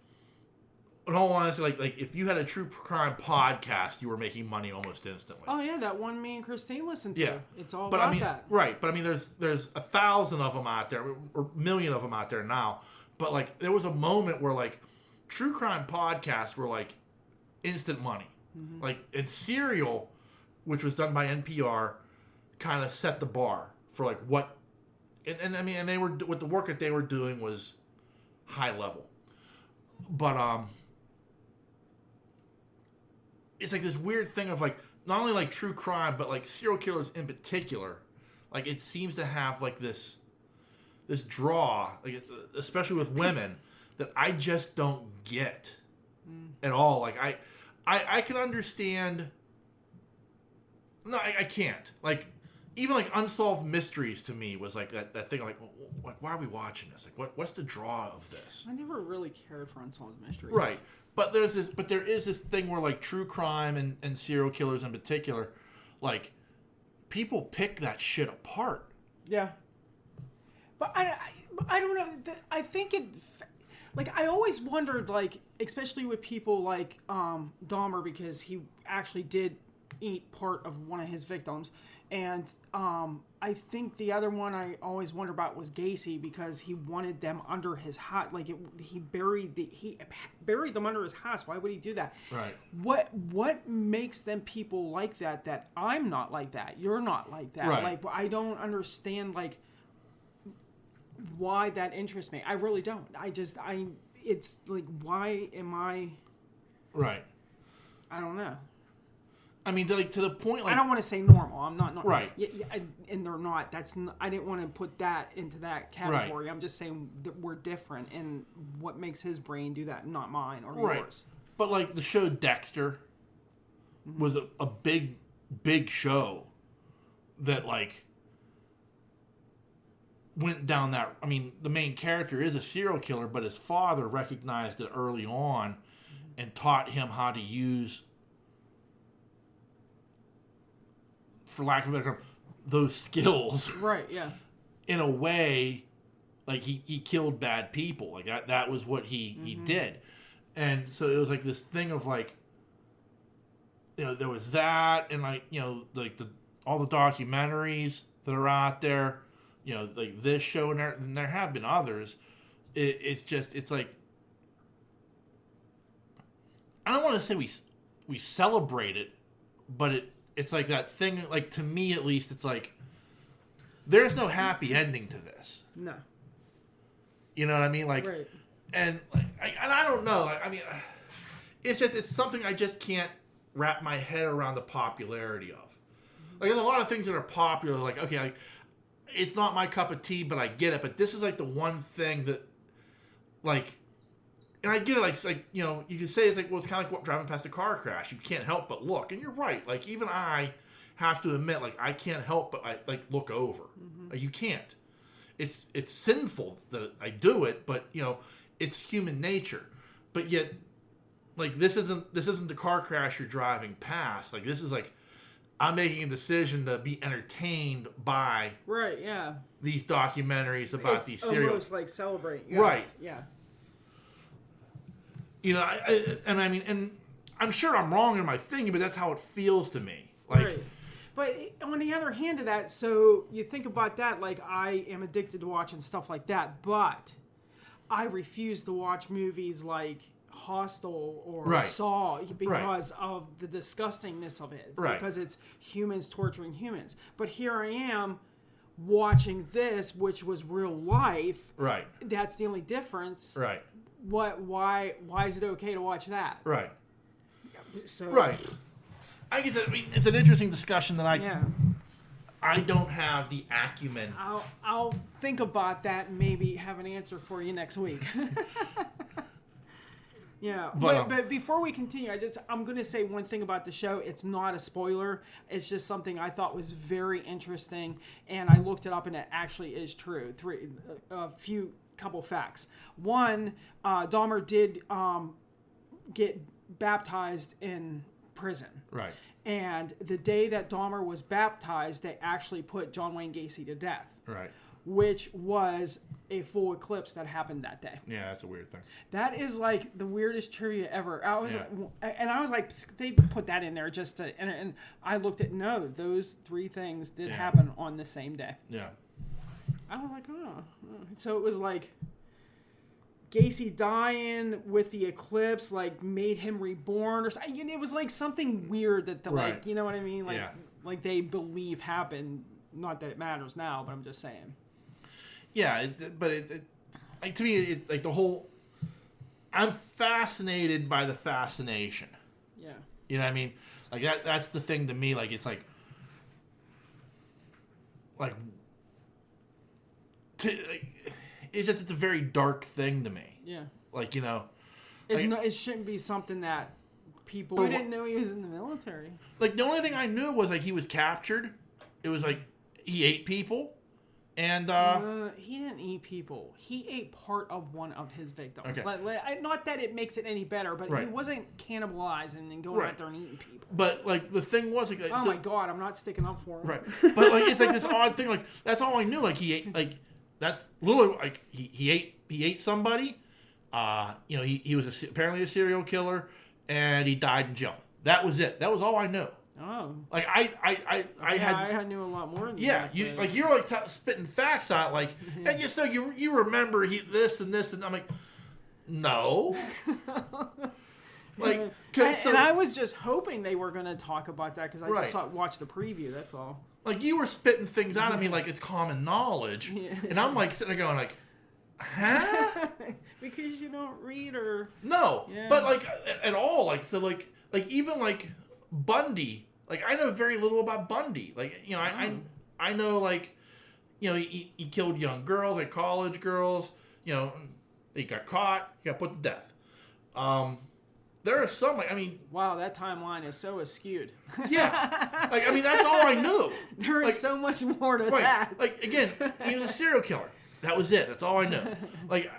in all honesty, like if you had a true crime podcast, you were making money almost instantly. Oh yeah, that one me and Christine listened to. Yeah, it's all but about I mean, that. Right, but I mean, there's 1,000 of them out there, or 1,000,000 of them out there now. But like, there was a moment where like true crime podcasts were like instant money. Mm-hmm. Like, and Serial, which was done by NPR, kind of set the bar for like what, and I mean, and they were, with the work that they were doing was high level. But it's like this weird thing of like, not only like true crime, but like serial killers in particular. Like, it seems to have like this draw, like, especially with women, that I just don't get at all. Like, I can understand. No, I can't. Like, even like Unsolved Mysteries to me was like that thing. Like, why are we watching this? Like, what's the draw of this? I never really cared for Unsolved Mysteries. Right. But there is this thing where like true crime and serial killers in particular, like, people pick that shit apart. Yeah. But I don't know. I think it, like, I always wondered, like, especially with people like Dahmer, because he actually did eat part of one of his victims. And I think the other one I always wonder about was Gacy, because he wanted them under his house. Like, he buried them under his house. Why would he do that? Right. What makes them people like that? That I'm not like that. You're not like that. Right. Like, I don't understand, like, why that interests me. I really don't. It's like, why am I? Right. I don't know. I mean, like, to the point, like, I don't want to say normal. I'm not right. Yeah, and they're not. I didn't want to put that into that category. Right. I'm just saying that we're different, and what makes his brain do that, not mine or yours. But like the show Dexter was a big show that like went down that. I mean, the main character is a serial killer, but his father recognized it early on and taught him how to use, for lack of a better term, those skills. Right, yeah. In a way, like, he killed bad people. Like, that was what he did. And so it was like this thing of like, you know, there was that, and like, you know, like all the documentaries that are out there, you know, like this show, and there have been others. It's like, I don't want to say we celebrate it, but it's like that thing, like, to me at least, it's like, there's no happy ending to this. No. You know what I mean? Like, right. And like, I don't know. Like, I mean, it's something I just can't wrap my head around the popularity of. Like, there's a lot of things that are popular. Like, okay, like, it's not my cup of tea, but I get it. But this is like the one thing that, like, and I get it. Like you know, you can say it's like, well, it's kind of like driving past a car crash. You can't help but look, and you're right. Like, even I have to admit, like, I can't help but I look over. Mm-hmm. Like, you can't. It's sinful that I do it, but you know, it's human nature. But yet, like, this isn't the car crash you're driving past. Like, this is like, I'm making a decision to be entertained by, right, yeah, these documentaries about these serial, almost like celebrating, yes. Right, yeah. You know, I mean, and I'm sure I'm wrong in my thinking, but that's how it feels to me. Like, right. But on the other hand of that, so you think about that, like, I am addicted to watching stuff like that, but I refuse to watch movies like Hostel or Saw because of the disgustingness of it. Right. Because it's humans torturing humans. But here I am watching this, which was real life. Right. That's the only difference. Right. Why is it okay to watch that? Right. So, right. I guess, I mean, it's an interesting discussion that I don't have the acumen. I'll think about that and maybe have an answer for you next week. Yeah, but before we continue, I'm going to say one thing about the show. It's not a spoiler. It's just something I thought was very interesting, and I looked it up, and it actually is true. Couple facts. One, Dahmer did get baptized in prison. Right. And the day that Dahmer was baptized, they actually put John Wayne Gacy to death. Right. Which was a full eclipse that happened that day. Yeah, that's a weird thing. That is like the weirdest trivia ever. I was like, they put that in there just to, and I looked at, no, those three things did happen on the same day. Yeah. I was like, oh. So it was like Gacy dying with the eclipse, like made him reborn or something. It was like something weird that like, you know what I mean? Like, like they believe happened. Not that it matters now, but I'm just saying. Yeah, like to me, it, like the whole, I'm fascinated by the fascination. Yeah. You know what I mean? Like that's the thing to me. Like it's like it's a very dark thing to me. Yeah. Like, you know, it shouldn't be something that people. We didn't know he was in the military. Like the only thing I knew was like he was captured. It was like he ate people. And he didn't eat people. He ate part of one of his victims. Okay. Not that it makes it any better, but he wasn't cannibalizing and going out there and eating people. But like the thing was, like, oh my god, I'm not sticking up for him. Right. But like it's like this odd thing. Like that's all I knew. Like he ate. Like that's literally like he ate somebody. You know, he was apparently a serial killer, and he died in jail. That was it. That was all I knew. Oh, like I knew a lot more than that. But... like you're like spitting facts out, like, and so you remember this and this, and I'm like, no, like, and I was just hoping they were going to talk about that because I just watched the preview. That's all. Like you were spitting things out of me like it's common knowledge, and I'm like sitting there going like, huh? Because you don't read or no, but like at all, like so, like even like Bundy. Like, I know very little about Bundy. Like, you know, I know, like, you know, he killed young girls, like college girls. You know, he got caught. He got put to death. There are some, like, I mean... Wow, that timeline is so askewed. Yeah. Like, I mean, that's all I knew. There is so much more to that. Like, again, he was a serial killer. That was it. That's all I knew. Like,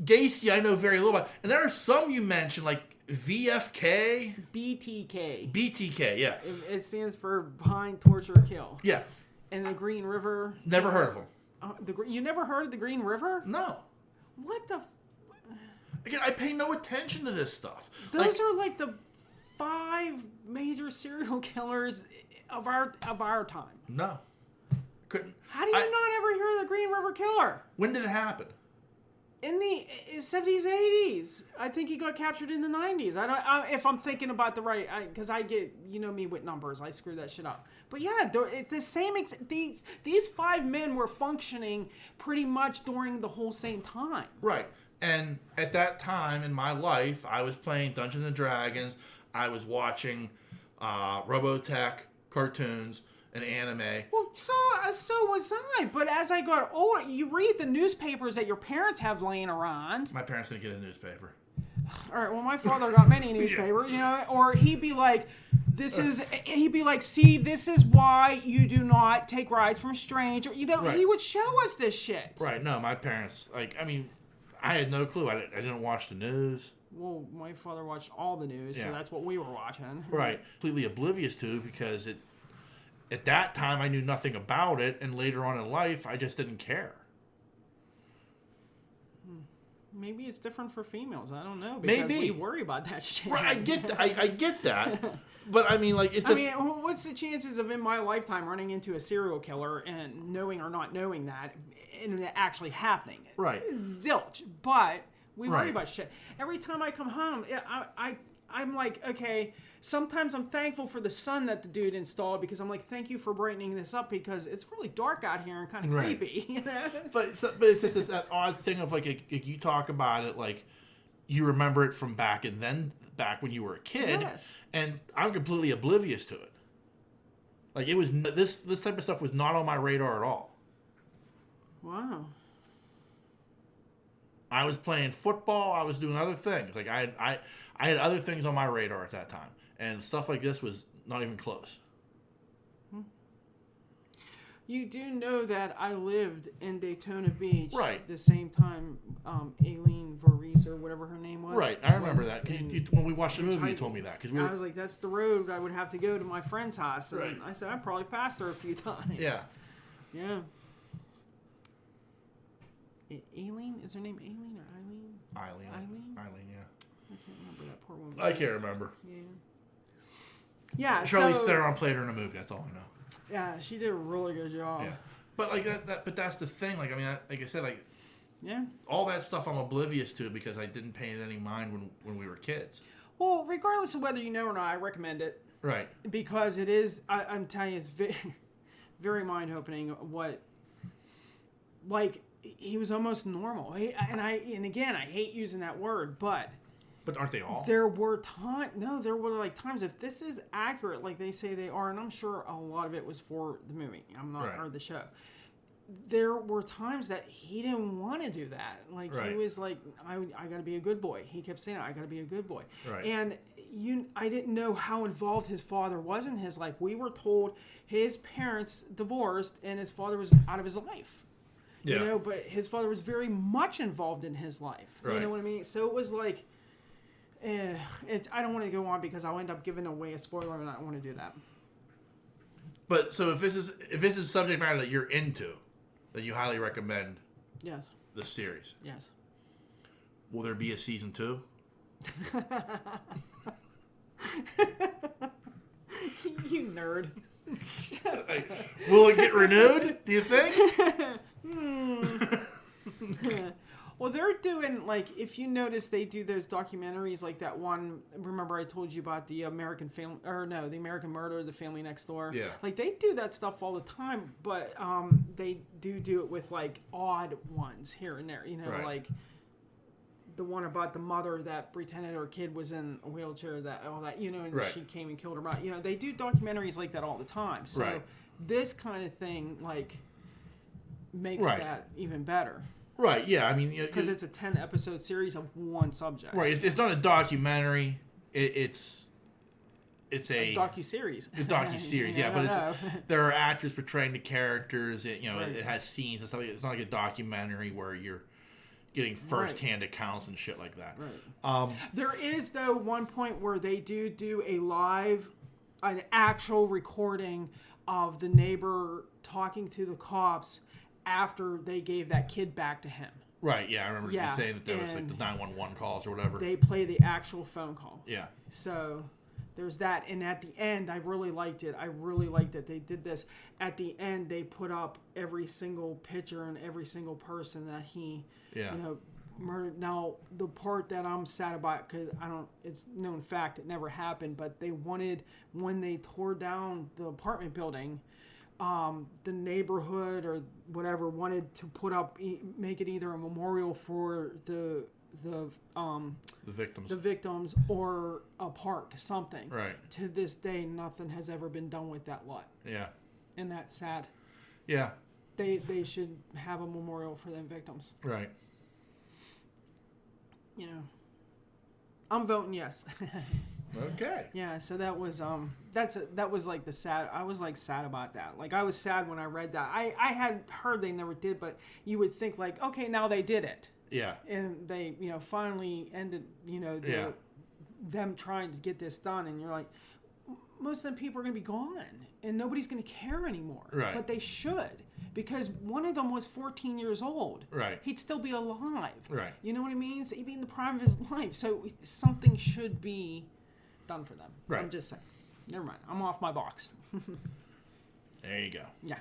Gacy, I know very little about. And there are some you mentioned, like, VFK? BTK, yeah. It stands for Behind, Torture, Kill. Yeah. And the Green River. Never heard of them. You never heard of the Green River? No. What the... Again, I pay no attention to this stuff. Those are like the 5 major serial killers of our time. No. Couldn't. How do you not ever hear of the Green River Killer? When did it happen? In the 70s, 80s. I think he got captured in the 90s. If I'm thinking about the right, because I get, you know me with numbers, I screw that shit up. But yeah, it's the same. These 5 men were functioning pretty much during the whole same time. Right. And at that time in my life, I was playing Dungeons and Dragons. I was watching Robotech cartoons and anime. Well, so was I. But as I got older, you read the newspapers that your parents have laying around. My parents didn't get a newspaper. All right. Well, my father got many newspapers, you know, or he'd be like, see, this is why you do not take rides from strangers. You know, he would show us this shit. Right. No, my parents, like, I mean, I had no clue. I didn't watch the news. Well, my father watched all the news, so that's what we were watching. Right. Completely oblivious to, because at that time, I knew nothing about it, and later on in life, I just didn't care. Maybe it's different for females. I don't know. Because we worry about that shit. Right, I get that. But, I mean, like, it's just... I mean, what's the chances of, in my lifetime, running into a serial killer and knowing or not knowing that, and it actually happening? Right. Zilch. But we worry about shit. Every time I come home, I'm like, okay... Sometimes I'm thankful for the sun that the dude installed, because I'm like, thank you for brightening this up, because it's really dark out here and kind of creepy. You know? But it's just that odd thing of like you talk about it like you remember it from back when you were a kid, and I'm completely oblivious to it. Like it was this type of stuff was not on my radar at all. Wow. I was playing football. I was doing other things. Like I had other things on my radar at that time, and stuff like this was not even close. You do know that I lived in Daytona Beach right. the same time Aileen Voorhees or whatever her name was. Right, I remember that. When we watched the movie, you told me that. I was like, that's the road I would have to go to my friend's house. And right. I said, I probably passed her a few times. Yeah. Yeah. Aileen? Is her name Aileen or Eileen? Eileen, yeah. I can't remember that poor woman. I can't remember. Yeah. Yeah, Charlize Theron played her in a movie, that's all I know. Yeah, she did a really good job. Yeah. But like but that's the thing. Like I mean, like I said, like yeah, all that stuff I'm oblivious to because I didn't pay it any mind when we were kids. Well, regardless of whether you know or not, I recommend it. Right. Because it is, I'm telling you, it's very, very mind opening. What, like, he was almost normal. And again, I hate using that word, but aren't they all? There were times, if this is accurate, like they say they are, and I'm sure a lot of it was for the movie, or the show. There were times that he didn't want to do that. Like, he was like, I got to be a good boy. He kept saying, I got to be a good boy. Right. And I didn't know how involved his father was in his life. We were told his parents divorced and his father was out of his life. Yeah. You know, but his father was very much involved in his life. Right. You know what I mean? So it was like, I don't want to go on because I'll end up giving away a spoiler, and I don't want to do that. But so if this is subject matter that you're into, then you highly recommend. Yes. The series. Yes. Will there be a season 2? You nerd. Will it get renewed? Do you think? Well, they're doing, like, if you notice, they do those documentaries, like that one. Remember, I told you about the American Murder, The Family Next Door. Yeah. Like, they do that stuff all the time, but they do it with, like, odd ones here and there. You know, like the one about the mother that pretended her kid was in a wheelchair, and she came and killed her mom. You know, they do documentaries like that all the time. So this kind of thing, like, makes that even better. Right, yeah, I mean... Because it's a 10-episode series of one subject. Right, it's not a documentary. It's a docu-series. A docu-series, yeah, but there are actors portraying the characters. It has scenes and stuff. It's not like a documentary where you're getting first-hand accounts and shit like that. Right. There is, though, one point where they do an actual recording of the neighbor talking to the cops after they gave that kid back to him. Right, yeah, I remember you saying that there was like the 911 calls or whatever. They play the actual phone call. Yeah. So there's that. And at the end, I really liked it. I really liked that they did this. At the end, they put up every single picture and every single person that he, murdered. Now, the part that I'm sad about, because it's known fact, it never happened, but they wanted, when they tore down the apartment building, the neighborhood or whatever wanted to put up, make it either a memorial for the victims or a park, something. Right. To this day, nothing has ever been done with that lot. Yeah. And that's sad. Yeah. They should have a memorial for them victims. Right. You know, I'm voting yes. Okay. Yeah, so that was that was like the sad. I was like sad about that. Like I was sad when I read that. I had heard they never did, but you would think like, okay, now they did it. Yeah. And they, finally ended, them trying to get this done, and you're like, most of the people are going to be gone, and nobody's going to care anymore. Right. But they should, because one of them was 14 years old. Right. He'd still be alive. Right. You know what I mean? So he'd be in the prime of his life. So something should be done for them. Right. I'm just saying. Never mind. I'm off my box. There you go. Yeah.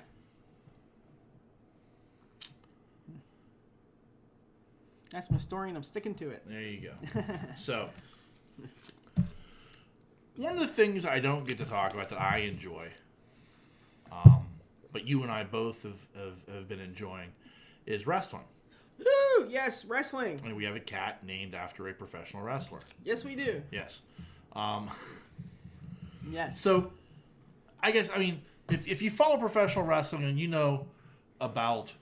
That's my story, and I'm sticking to it. There you go. So, one of the things I don't get to talk about that I enjoy, but you and I both have been enjoying, is wrestling. Woo! Yes, wrestling. And we have a cat named after a professional wrestler. Yes, we do. Yes. Yes. So, I guess, if you follow professional wrestling and you know about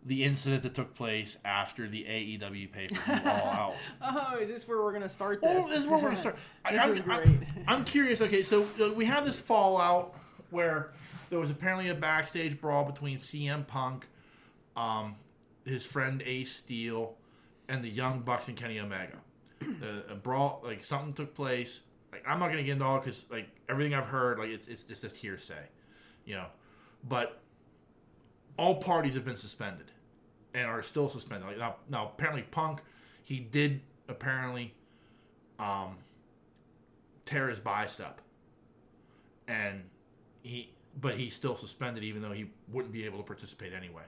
the incident that took place after the AEW pay-per-view All Out. Oh, is this where we're going to start this? Well, this is where we're going to start. This is great. I'm curious. Okay, so we have this fallout where there was apparently a backstage brawl between CM Punk, his friend Ace Steel, and the Young Bucks and Kenny Omega. A brawl, like something took place. Like I'm not going to get into all because like everything I've heard, like it's just hearsay, But all parties have been suspended and are still suspended. Like now apparently Punk, he did apparently tear his bicep, and he's still suspended even though he wouldn't be able to participate anyway.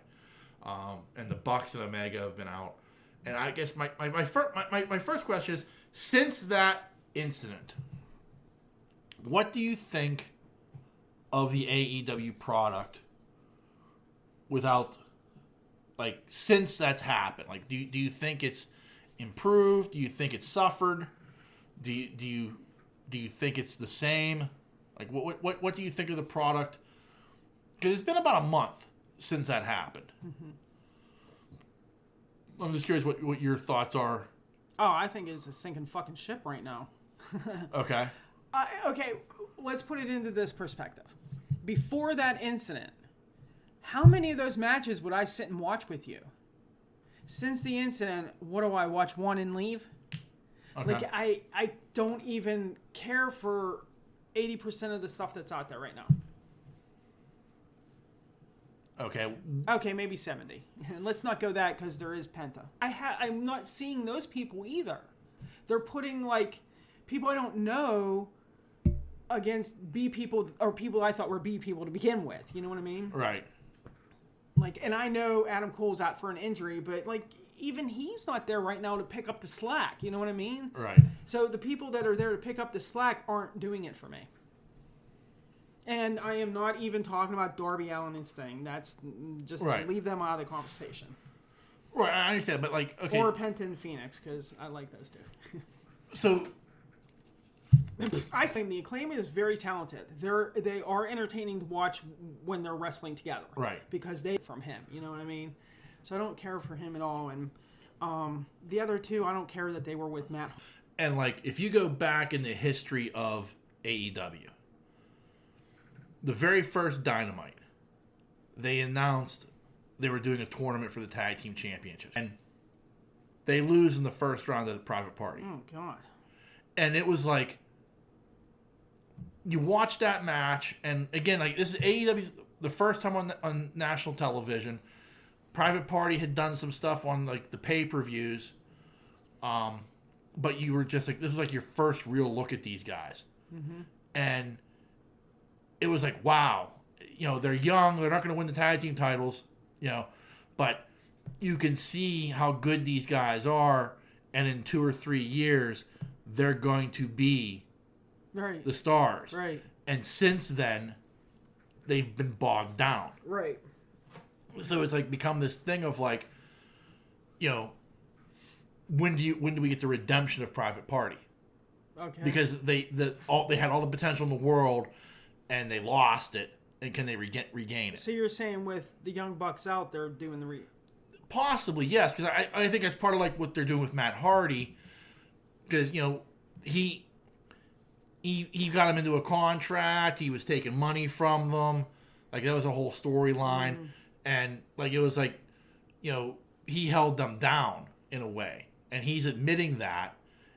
And the Bucks and Omega have been out. And I guess my first question is, since that incident, what do you think of the AEW product without, like, since that's happened? Like, do you think it's improved? Do you think it's suffered? Do you think it's the same? Like, what do you think of the product? Because it's been about a month since that happened. Mm-hmm. I'm just curious what your thoughts are. Oh, I think it's a sinking fucking ship right now. Okay. Okay, let's put it into this perspective. Before that incident, how many of those matches would I sit and watch with you? Since the incident, what do I watch? One and leave? Okay. Like, I don't even care for 80% of the stuff that's out there right now. Okay, maybe 70. And let's not go that because there is Penta. I'm not seeing those people either. They're putting, like, people I don't know against B people or people I thought were B people to begin with. You know what I mean? Right. Like, and I know Adam Cole's out for an injury, but, like, even he's not there right now to pick up the slack. You know what I mean? Right. So the people that are there to pick up the slack aren't doing it for me. And I am not even talking about Darby Allin and Sting. That's just leave them out of the conversation. Right, I understand, but like, okay. Or Penta and Phoenix, because I like those two. So, I think the Acclaim is very talented. They are entertaining to watch when they're wrestling together. Right. Because they from him, you know what I mean? So I don't care for him at all. And the other two, I don't care that they were with Matt. And like, if you go back in the history of AEW, the very first Dynamite, they announced they were doing a tournament for the tag team championships. And they lose in the first round of the Private Party. Oh, God. And it was like, you watch that match, and again, like, this is AEW, the first time on national television. Private Party had done some stuff on, like, the pay-per-views. But you were just like, this was like your first real look at these guys. Mm-hmm. And it was like, wow, they're young. They're not going to win the tag team titles, but you can see how good these guys are. And in 2 or 3 years, they're going to be the stars. Right. And since then, they've been bogged down. Right. So it's like become this thing of like, when do we get the redemption of Private Party? Okay. Because they had all the potential in the world, and they lost it. And can they regain it? So you're saying with the Young Bucks out, they're doing the Possibly, yes, because I think that's part of like what they're doing with Matt Hardy, because he got him into a contract. He was taking money from them, like that was a whole storyline, and like it was like, he held them down in a way, and he's admitting that,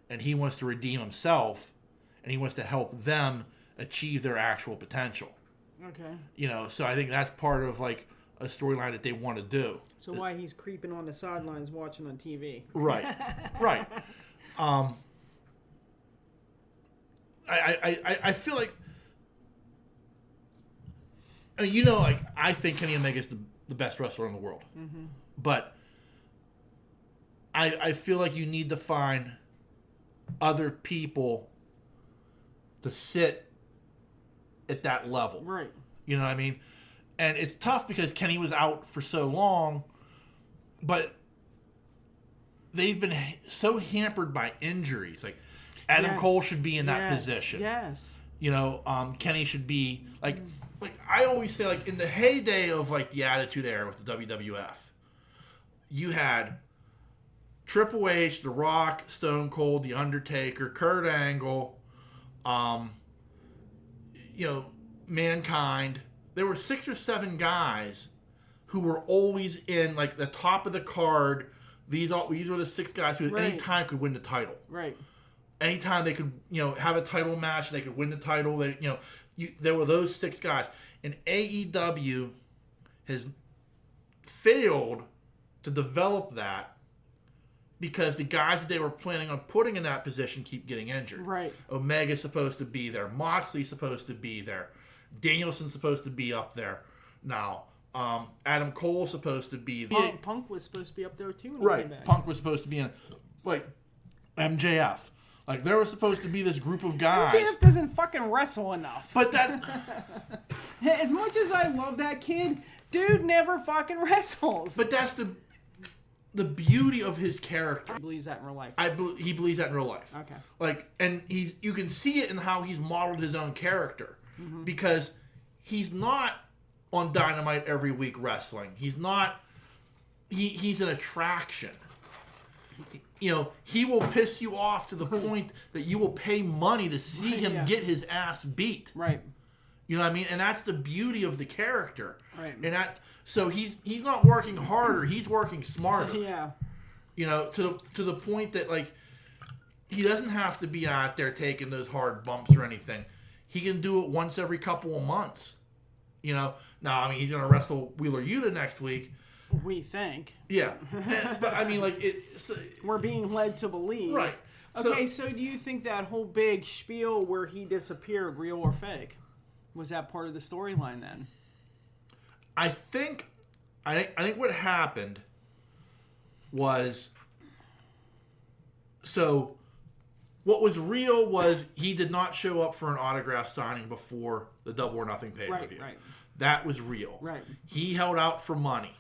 and he wants to redeem himself, and he wants to help them achieve their actual potential. Okay. So I think that's part of like a storyline that they want to do. So why he's creeping on the sidelines watching on TV. Right. Right. I feel like, like I think Kenny Omega is the best wrestler in the world. Mm-hmm. But I feel like you need to find other people to sit at that level. Right. You know what I mean? And it's tough because Kenny was out for so long, but they've been so hampered by injuries. Like, Adam Cole should be in that position. Yes. Kenny should be, like I always say, like, in the heyday of, like, the Attitude Era with the WWF, you had Triple H, The Rock, Stone Cold, The Undertaker, Kurt Angle, Mankind. There were 6 or 7 guys who were always in like the top of the card. These were the 6 guys who at any time could win the title. Right. Anytime they could, have a title match, they could win the title. There were those 6 guys. And AEW has failed to develop that because the guys that they were planning on putting in that position keep getting injured. Right. Omega's supposed to be there. Moxley's supposed to be there. Danielson's supposed to be up there now. Adam Cole's supposed to be there. Punk was supposed to be up there too. Right. Punk was supposed to be in, like, MJF. Like, there was supposed to be this group of guys. MJF doesn't fucking wrestle enough. But that's... As much as I love that kid, dude never fucking wrestles. But that's the beauty of his character. He believes that in real life. He believes that in real life. Okay. Like, and you can see it in how he's modeled his own character. Mm-hmm. Because he's not on Dynamite every week wrestling. He's not... He's an attraction. He will piss you off to the point that you will pay money to see him get his ass beat. Right. You know what I mean? And that's the beauty of the character. Right. And so he's not working harder, he's working smarter. Yeah. To the point that, like, he doesn't have to be out there taking those hard bumps or anything. He can do it once every couple of months. Now, I mean, he's going to wrestle Wheeler Yuta next week. We think. Yeah. But, I mean, like, we're being led to believe. Right. Okay, so do you think that whole big spiel where he disappeared, real or fake? Was that part of the storyline then? I think what happened was... So, what was real was he did not show up for an autograph signing before the Double or Nothing pay-per-view. Right. That was real. Right. He held out for money.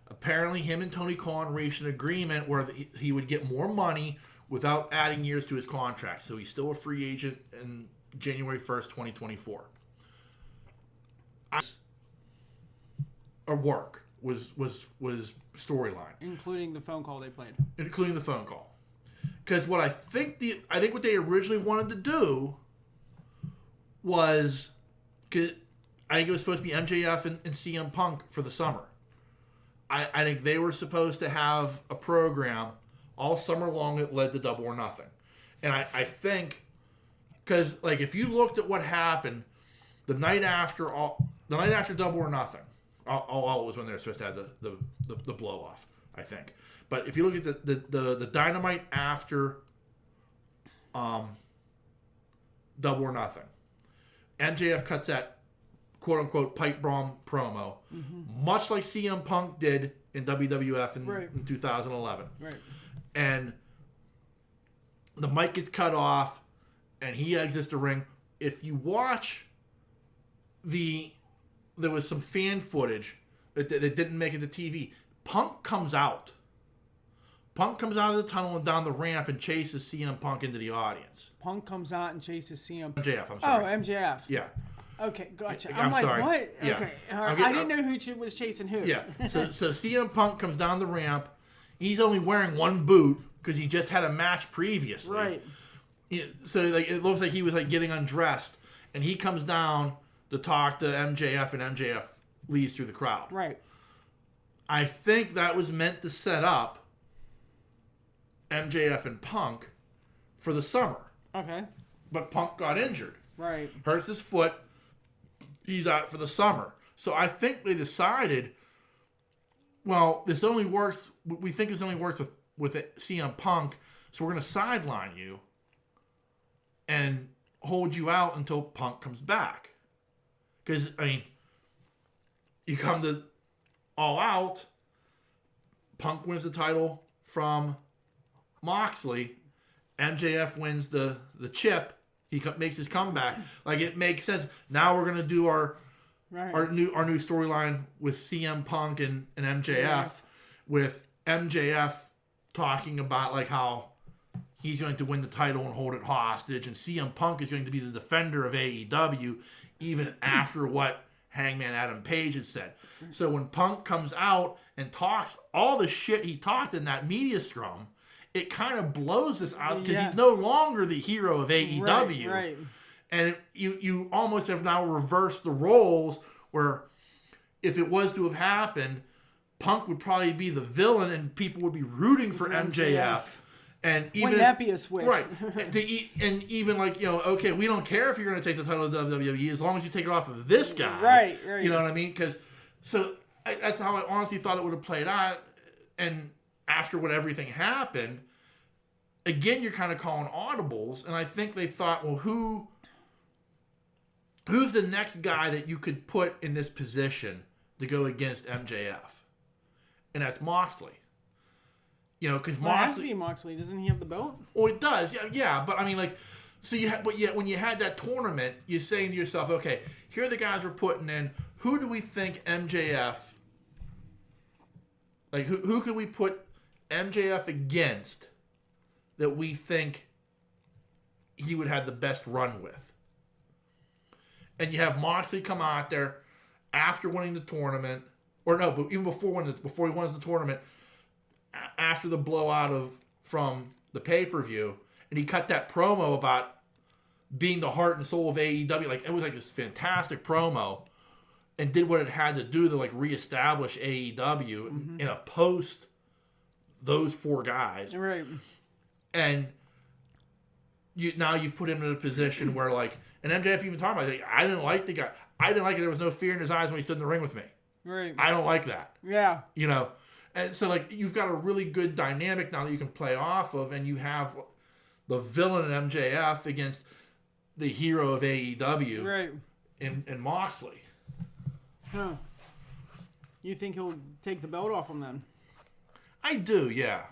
Apparently, him and Tony Khan reached an agreement where he would get more money without adding years to his contract. So he's still a free agent in January 1st, 2024. A work was storyline, including the phone call they played. Including the phone call. Because what I think what they originally wanted to do was, I think it was supposed to be MJF and CM Punk for the summer. I think they were supposed to have a program all summer long that led to Double or Nothing. And I think, because, like, if you looked at what happened the night after Double or Nothing, all it was when they were supposed to have the blow off, I think. But if you look at the Dynamite after Double or Nothing, MJF cuts that quote-unquote pipe bomb promo, much like CM Punk did in WWF in 2011. Right. And the mic gets cut off, and he exits the ring. If you watch there was some fan footage that didn't make it to TV. Punk comes out. Punk comes out of the tunnel and down the ramp and chases CM Punk into the audience. Punk comes out and chases CM Punk. MJF, I'm sorry. Oh, MJF. Yeah. Okay, gotcha. I'm like, sorry. What? Yeah. Okay. I didn't know who was chasing who. Yeah. So CM Punk comes down the ramp. He's only wearing one boot because he just had a match previously. Right. So like it looks like he was like getting undressed, and he comes down to talk to MJF, and MJF leaves through the crowd. Right. I think that was meant to set up MJF and Punk for the summer. Okay. But Punk got injured. Right. Hurts his foot. He's out for the summer. So I think they decided, well, this only works. We think this only works with CM Punk, so we're going to sideline you and hold you out until Punk comes back. Because, I mean, you come to All Out, Punk wins the title from Moxley, MJF wins the chip, he makes his comeback. Like, it makes sense. Now we're going to do our new storyline with CM Punk and MJF, with MJF talking about, like, how he's going to win the title and hold it hostage, and CM Punk is going to be the defender of AEW even after what Hangman Adam Page had said. So when Punk comes out and talks all the shit he talked in that media scrum, it kind of blows this out because he's no longer the hero of AEW. Right. And you almost have now reversed the roles where if it was to have happened, Punk would probably be the villain and people would be rooting for MJF. And even, wouldn't that be a switch? Right. And even like, okay, we don't care if you're going to take the title of WWE as long as you take it off of this guy. Right. You know what I mean? So that's how I honestly thought it would have played out. And after what everything happened, again, you're kind of calling audibles. And I think they thought, well, who's the next guy that you could put in this position to go against MJF? And that's Moxley. Because Moxley... It has to be Moxley. Doesn't he have the belt? Oh, it does. Yeah. But I mean, like, so when you had that tournament, you're saying to yourself, okay, here are the guys we're putting in. Who do we think MJF... Like, who could we put MJF against that we think he would have the best run with? And you have Moxley come out there after winning the tournament, or no, but even before he wins the tournament, after the blowout from the pay-per-view, and he cut that promo about being the heart and soul of AEW. Like, it was like this fantastic promo, and did what it had to do to like reestablish AEW in a post those four guys. Right. And you've put him in a position where like, and MJF even talking about it, I didn't like the guy. I didn't like it. There was no fear in his eyes when he stood in the ring with me. Right. I don't like that. Yeah. And so like you've got a really good dynamic now that you can play off of, and you have the villain in MJF against the hero of AEW. Right. In Moxley. Huh. You think he'll take the belt off him then? I do, yeah.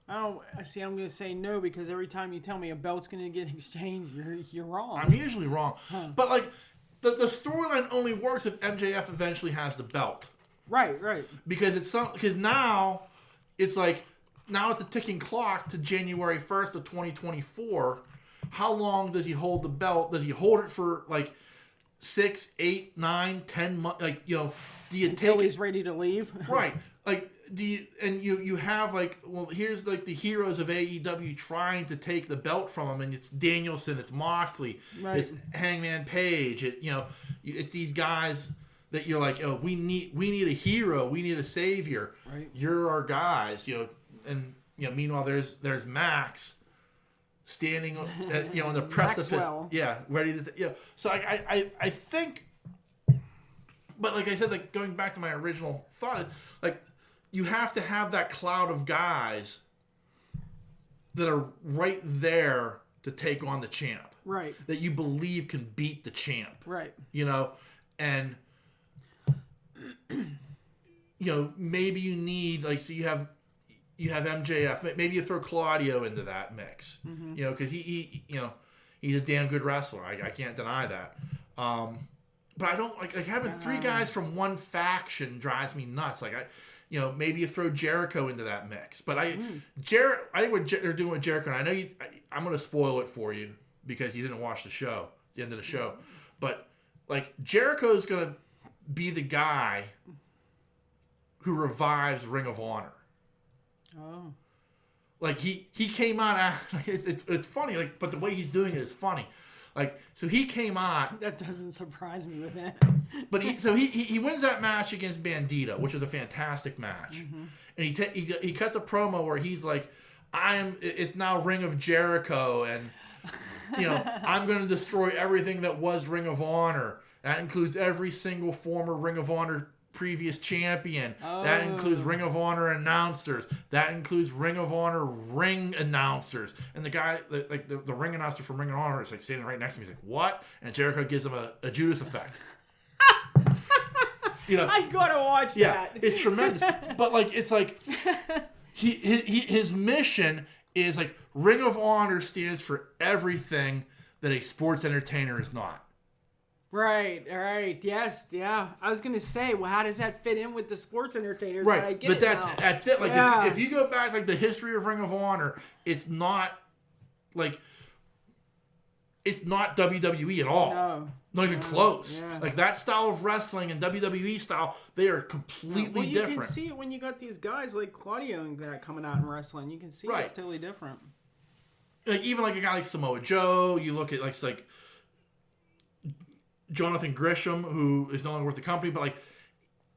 I'm going to say no because every time you tell me a belt's going to get exchanged, you're wrong. I'm usually wrong. Huh. But like the storyline only works if MJF eventually has the belt. Right. Because now it's a ticking clock to January 1st of 2024. How long does he hold the belt? Does he hold it for like 6, 8, 9, 10 months? Like, do you until he's ready to leave? Right. Like, you have like, well, here's like the heroes of AEW trying to take the belt from him, and it's Danielson, it's Moxley, right. It's Hangman Page, it's these guys that you're like, oh, we need a hero, we need a savior. Right. You're our guys, and meanwhile there's Max standing at, on the precipice, ready to, So I think, but like I said, like going back to my original thought, like you have to have that cloud of guys that are right there to take on the champ, right? That you believe can beat the champ, right? And maybe you need like, so you have MJF. Maybe you throw Claudio into that mix, because he's a damn good wrestler. I can't deny that. But I don't like having three guys from one faction drives me nuts. Like maybe you throw Jericho into that mix. But I think what they're doing with Jericho, and I know I'm going to spoil it for you because you didn't watch the end of the show. But like Jericho's going to be the guy who revives Ring of Honor. Oh. Like he came out. It's funny. Like, but the way he's doing it is funny. Like, so he came out. That doesn't surprise me with that. But he wins that match against Bandito, which was a fantastic match. Mm-hmm. And he cuts a promo where he's like, it's now Ring of Jericho, and I'm going to destroy everything that was Ring of Honor. That includes every single former Ring of Honor previous champion. Oh. That includes Ring of Honor announcers. That includes Ring of Honor ring announcers. And the guy, like the ring announcer from Ring of Honor is like standing right next to me. He's like, what? And Jericho gives him a Judas effect. I gotta watch that. Yeah, it's tremendous. But like, it's like his mission is like Ring of Honor stands for everything that a sports entertainer is not. Right, yes, yeah. I was going to say, well, how does that fit in with the sports entertainers? Right, but that's it. Like, if you go back, like, the history of Ring of Honor, it's not, like, it's not WWE at all. No. Not even close. Yeah. Like that style of wrestling and WWE style, they are completely different. You can see it when you got these guys like Claudio and that coming out and wrestling. You can see it's totally different. Like even like a guy like Samoa Joe, you look at like Jonathan Gresham, who is no longer with the company, but like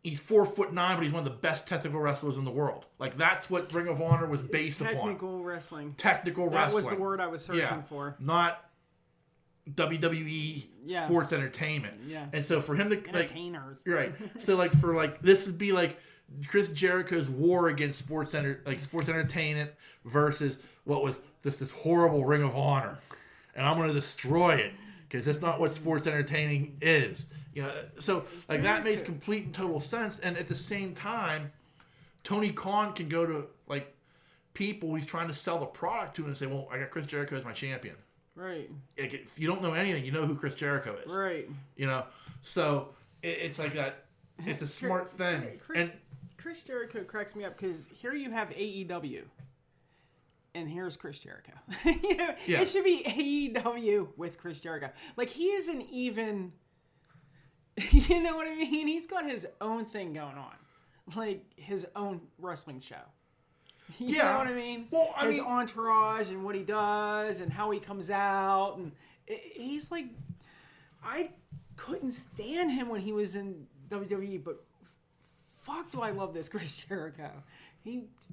he's 4'9", but he's one of the best technical wrestlers in the world. Like that's what Ring of Honor was based upon. Technical wrestling. Technical wrestling. That was the word I was searching for. Not WWE sports entertainment. Yeah. And so for him to entertainers. Right. So like for like this would be like Chris Jericho's war against sports entertainment versus what was this horrible Ring of Honor. And I'm going to destroy it because that's not what sports entertaining is. You know, so like that makes complete and total sense. And at the same time, Tony Khan can go to like people he's trying to sell the product to and say, "Well, I got Chris Jericho as my champion." Right. Like, if you don't know anything, you know who Chris Jericho is. Right. You know, so it's like that. It's a smart thing. Chris Jericho cracks me up because here you have AEW, and here's Chris Jericho. It should be AEW with Chris Jericho. Like he isn't even. You know what I mean? He's got his own thing going on, like his own wrestling show. You know what I mean? Well, his entourage and what he does and how he comes out. And he's like, I couldn't stand him when he was in WWE, but fuck do I love this Chris Jericho.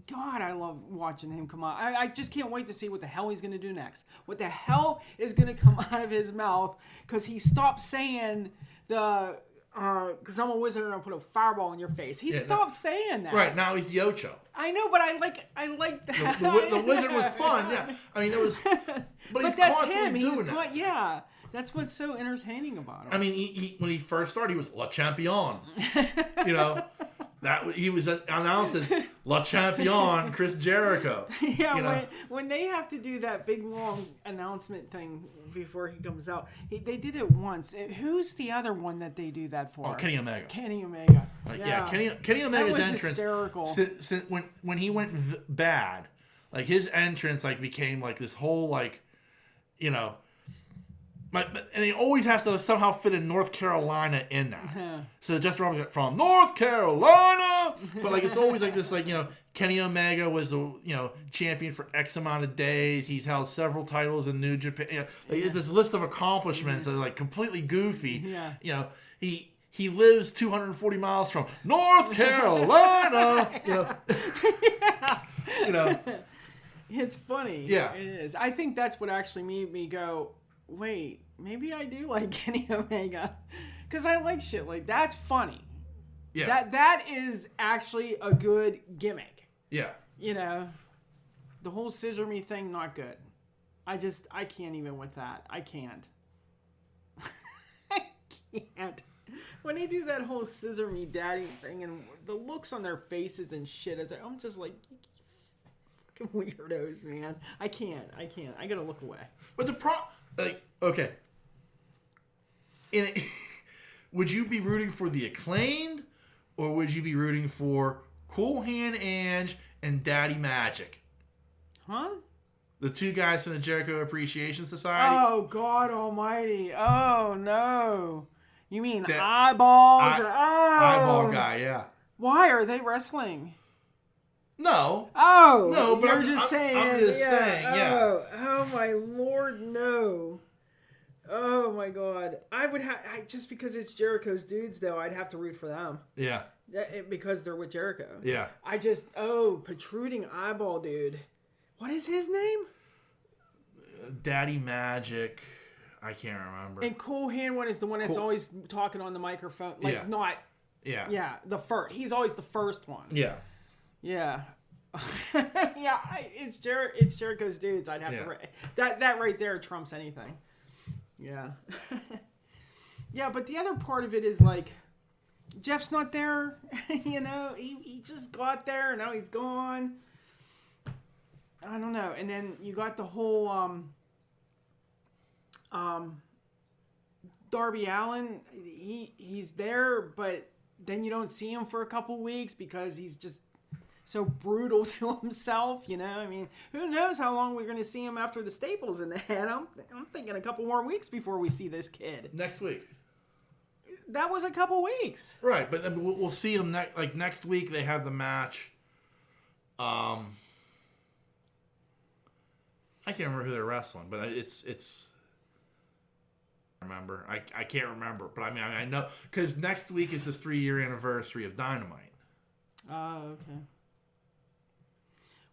God, I love watching him come out. I just can't wait to see what the hell he's going to do next. What the hell is going to come out of his mouth? Because he stopped saying because I'm a wizard and I'll put a fireball in your face. He stopped saying that. Right, now he's the Ocho. I know, but I like that. The wizard was fun, yeah. I mean, it was... But he's that's constantly him. doing that. Yeah, that's what's so entertaining about him. I mean, he when he first started, he was Le Champion. You know? That he was announced as Le Champion Chris Jericho. Yeah, you know? when they have to do that big long announcement thing before he comes out, they did it once. Who's the other one that they do that for? Oh, Kenny Omega. Kenny Omega. Kenny Omega's entrance. Hysterical. Since when he went bad, like his entrance like became like this whole like, you know. And he always has to somehow fit in North Carolina in that. Uh-huh. So Justin Roberts from North Carolina, but like it's always like this, like, you know, Kenny Omega was a champion for X amount of days. He's held several titles in New Japan. You know, like it's this list of accomplishments that are like completely goofy. Yeah. You know, he lives 240 miles from North Carolina. You know, you know, it's funny. Yeah, it is. I think that's what actually made me go, wait, maybe I do like Kenny Omega, because I like shit like that's funny. Yeah, that is actually a good gimmick. Yeah, you know, the whole scissor me thing, not good. I can't even with that. I can't. I can't. When they do that whole scissor me daddy thing and the looks on their faces and shit, I'm just like, fucking weirdos, man. I can't. I gotta look away. But the like, okay. Would you be rooting for the Acclaimed, or would you be rooting for Cool Hand Ange and Daddy Magic? Huh? The two guys from the Jericho Appreciation Society? Oh, God almighty. Oh, no. You mean eyeballs? Eyeball guy, yeah. Why are they wrestling? No. Oh. No, but I'm just saying. I'm just saying, yeah. Oh, my Lord, no. Oh, my God. I would have... just because it's Jericho's dudes, though, I'd have to root for them. Yeah. Because they're with Jericho. Yeah. Protruding eyeball dude. What is his name? Daddy Magic. I can't remember. And Cool Hand One is the one that's always talking on the microphone. Like, not... Yeah. Yeah, the first. He's always the first one. Yeah. Yeah. Yeah, it's Jericho's dudes. I'd have to... That right there trumps anything. Yeah. Yeah, but the other part of it is like, Jeff's not there. You know, he just got there and now he's gone. I don't know. And then you got the whole Darby Allin. He's there, but then you don't see him for a couple weeks because he's just so brutal to himself. You know, I mean, who knows how long we're going to see him after the staples in the head? I'm thinking a couple more weeks before we see this kid. Next week. That was a couple weeks. Right, but then we'll see him next week. They have the match. I can't remember who they're wrestling, but it's. Remember, I can't remember, but I mean I know because next week is the 3-year anniversary of Dynamite. Oh, okay.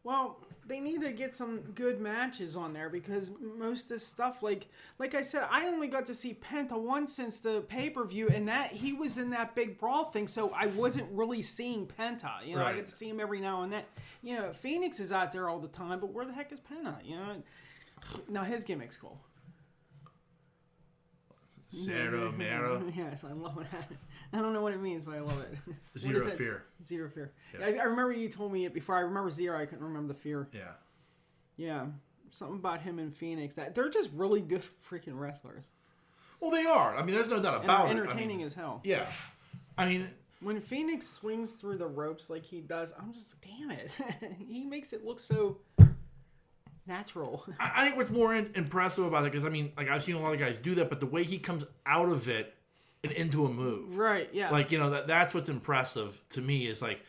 Well, they need to get some good matches on there because most of this stuff, like I said, I only got to see Penta once since the pay-per-view, and that he was in that big brawl thing, so I wasn't really seeing Penta. You know, right. I get to see him every now and then. You know, Phoenix is out there all the time, but where the heck is Penta? You know, now his gimmick's cool. Zero Mero. Yes, I love that. I don't know what it means, but I love it. Zero fear. Zero fear. Yeah. I remember you told me it before. I remember zero. I couldn't remember the fear. Yeah. Yeah. Something about him and Phoenix. That they're just really good freaking wrestlers. Well, they are. I mean, there's no doubt about it. Entertaining as hell. Yeah. I mean, when Phoenix swings through the ropes like he does, I'm just damn it. He makes it look so natural. I think what's more impressive about it, because I mean, like I've seen a lot of guys do that, but the way he comes out of it and into a move, right? Yeah, like you know that's what's impressive to me is like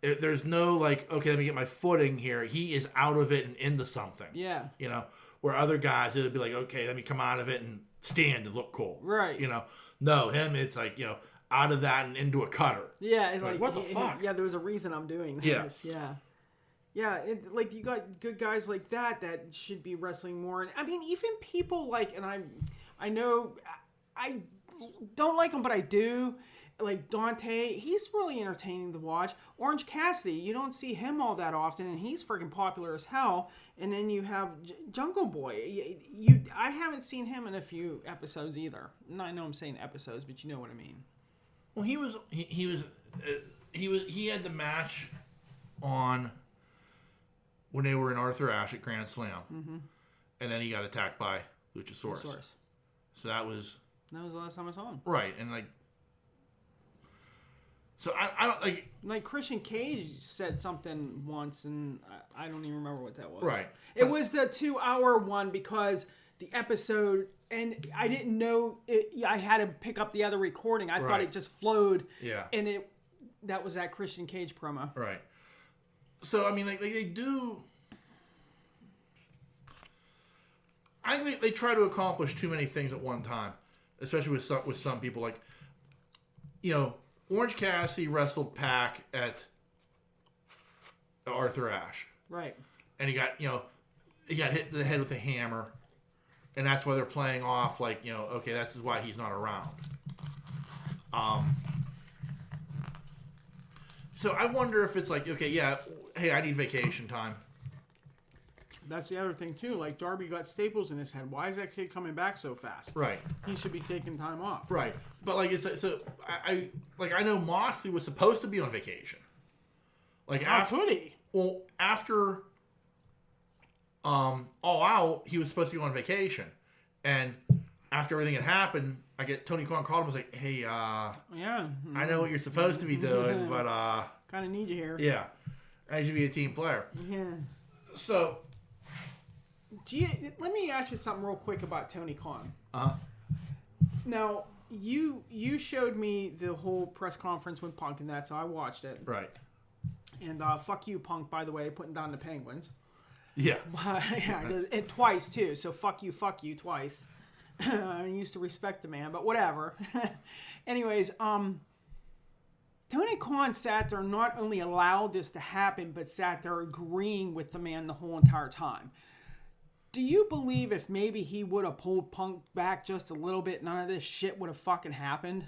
there's no like okay, let me get my footing here. He is out of it and into something. Yeah, you know, where other guys it'd be like okay, let me come out of it and stand and look cool, right? You know, no, him it's like you know out of that and into a cutter. Yeah, like what the fuck? Yeah, there was a reason I'm doing this. Yeah. Yeah, like you got good guys like that should be wrestling more. And I mean, even people like, and I know I don't like him, but I do. Like Dante, he's really entertaining to watch. Orange Cassidy, you don't see him all that often, and he's freaking popular as hell. And then you have Jungle Boy. I haven't seen him in a few episodes either. And I know I'm saying episodes, but you know what I mean. Well, he had the match on. When they were in Arthur Ashe at Grand Slam. Mm-hmm. And then he got attacked by Luchasaurus. So that was the last time I saw him. Right. And like... So I don't like... Like Christian Cage said something once and I don't even remember what that was. Right. It was the 2-hour one because the episode... And I didn't know... I had to pick up the other recording. I thought it just flowed. Yeah. And that was that Christian Cage promo. Right. So, I mean, like they do... I think they try to accomplish too many things at one time. Especially with some people. Like, you know, Orange Cassidy wrestled Pac at Arthur Ashe. Right. And he got hit in the head with a hammer. And that's why they're playing off like, you know, okay, that's why he's not around. So I wonder if it's like, okay, yeah, hey, I need vacation time. That's the other thing too. Like Darby got staples in his head. Why is that kid coming back so fast? Right. He should be taking time off. Right. But like I know Moxley was supposed to be on vacation. Like could he? Well, after All Out, he was supposed to go on vacation, and after everything had happened, I get Tony Khan called him and was like, "Hey, yeah, I know what you're supposed to be doing, but kind of need you here. Yeah, I need you to be a team player. Yeah. So, let me ask you something real quick about Tony Khan. Now, you showed me the whole press conference with Punk and that, so I watched it. Right. And fuck you, Punk, by the way, putting down the Penguins. Yeah. Yeah, and twice too. So fuck you twice. I used to respect the man, but whatever. Anyways, Tony Khan sat there and not only allowed this to happen, but sat there agreeing with the man the whole entire time. Do you believe if maybe he would have pulled Punk back just a little bit, none of this shit would have fucking happened?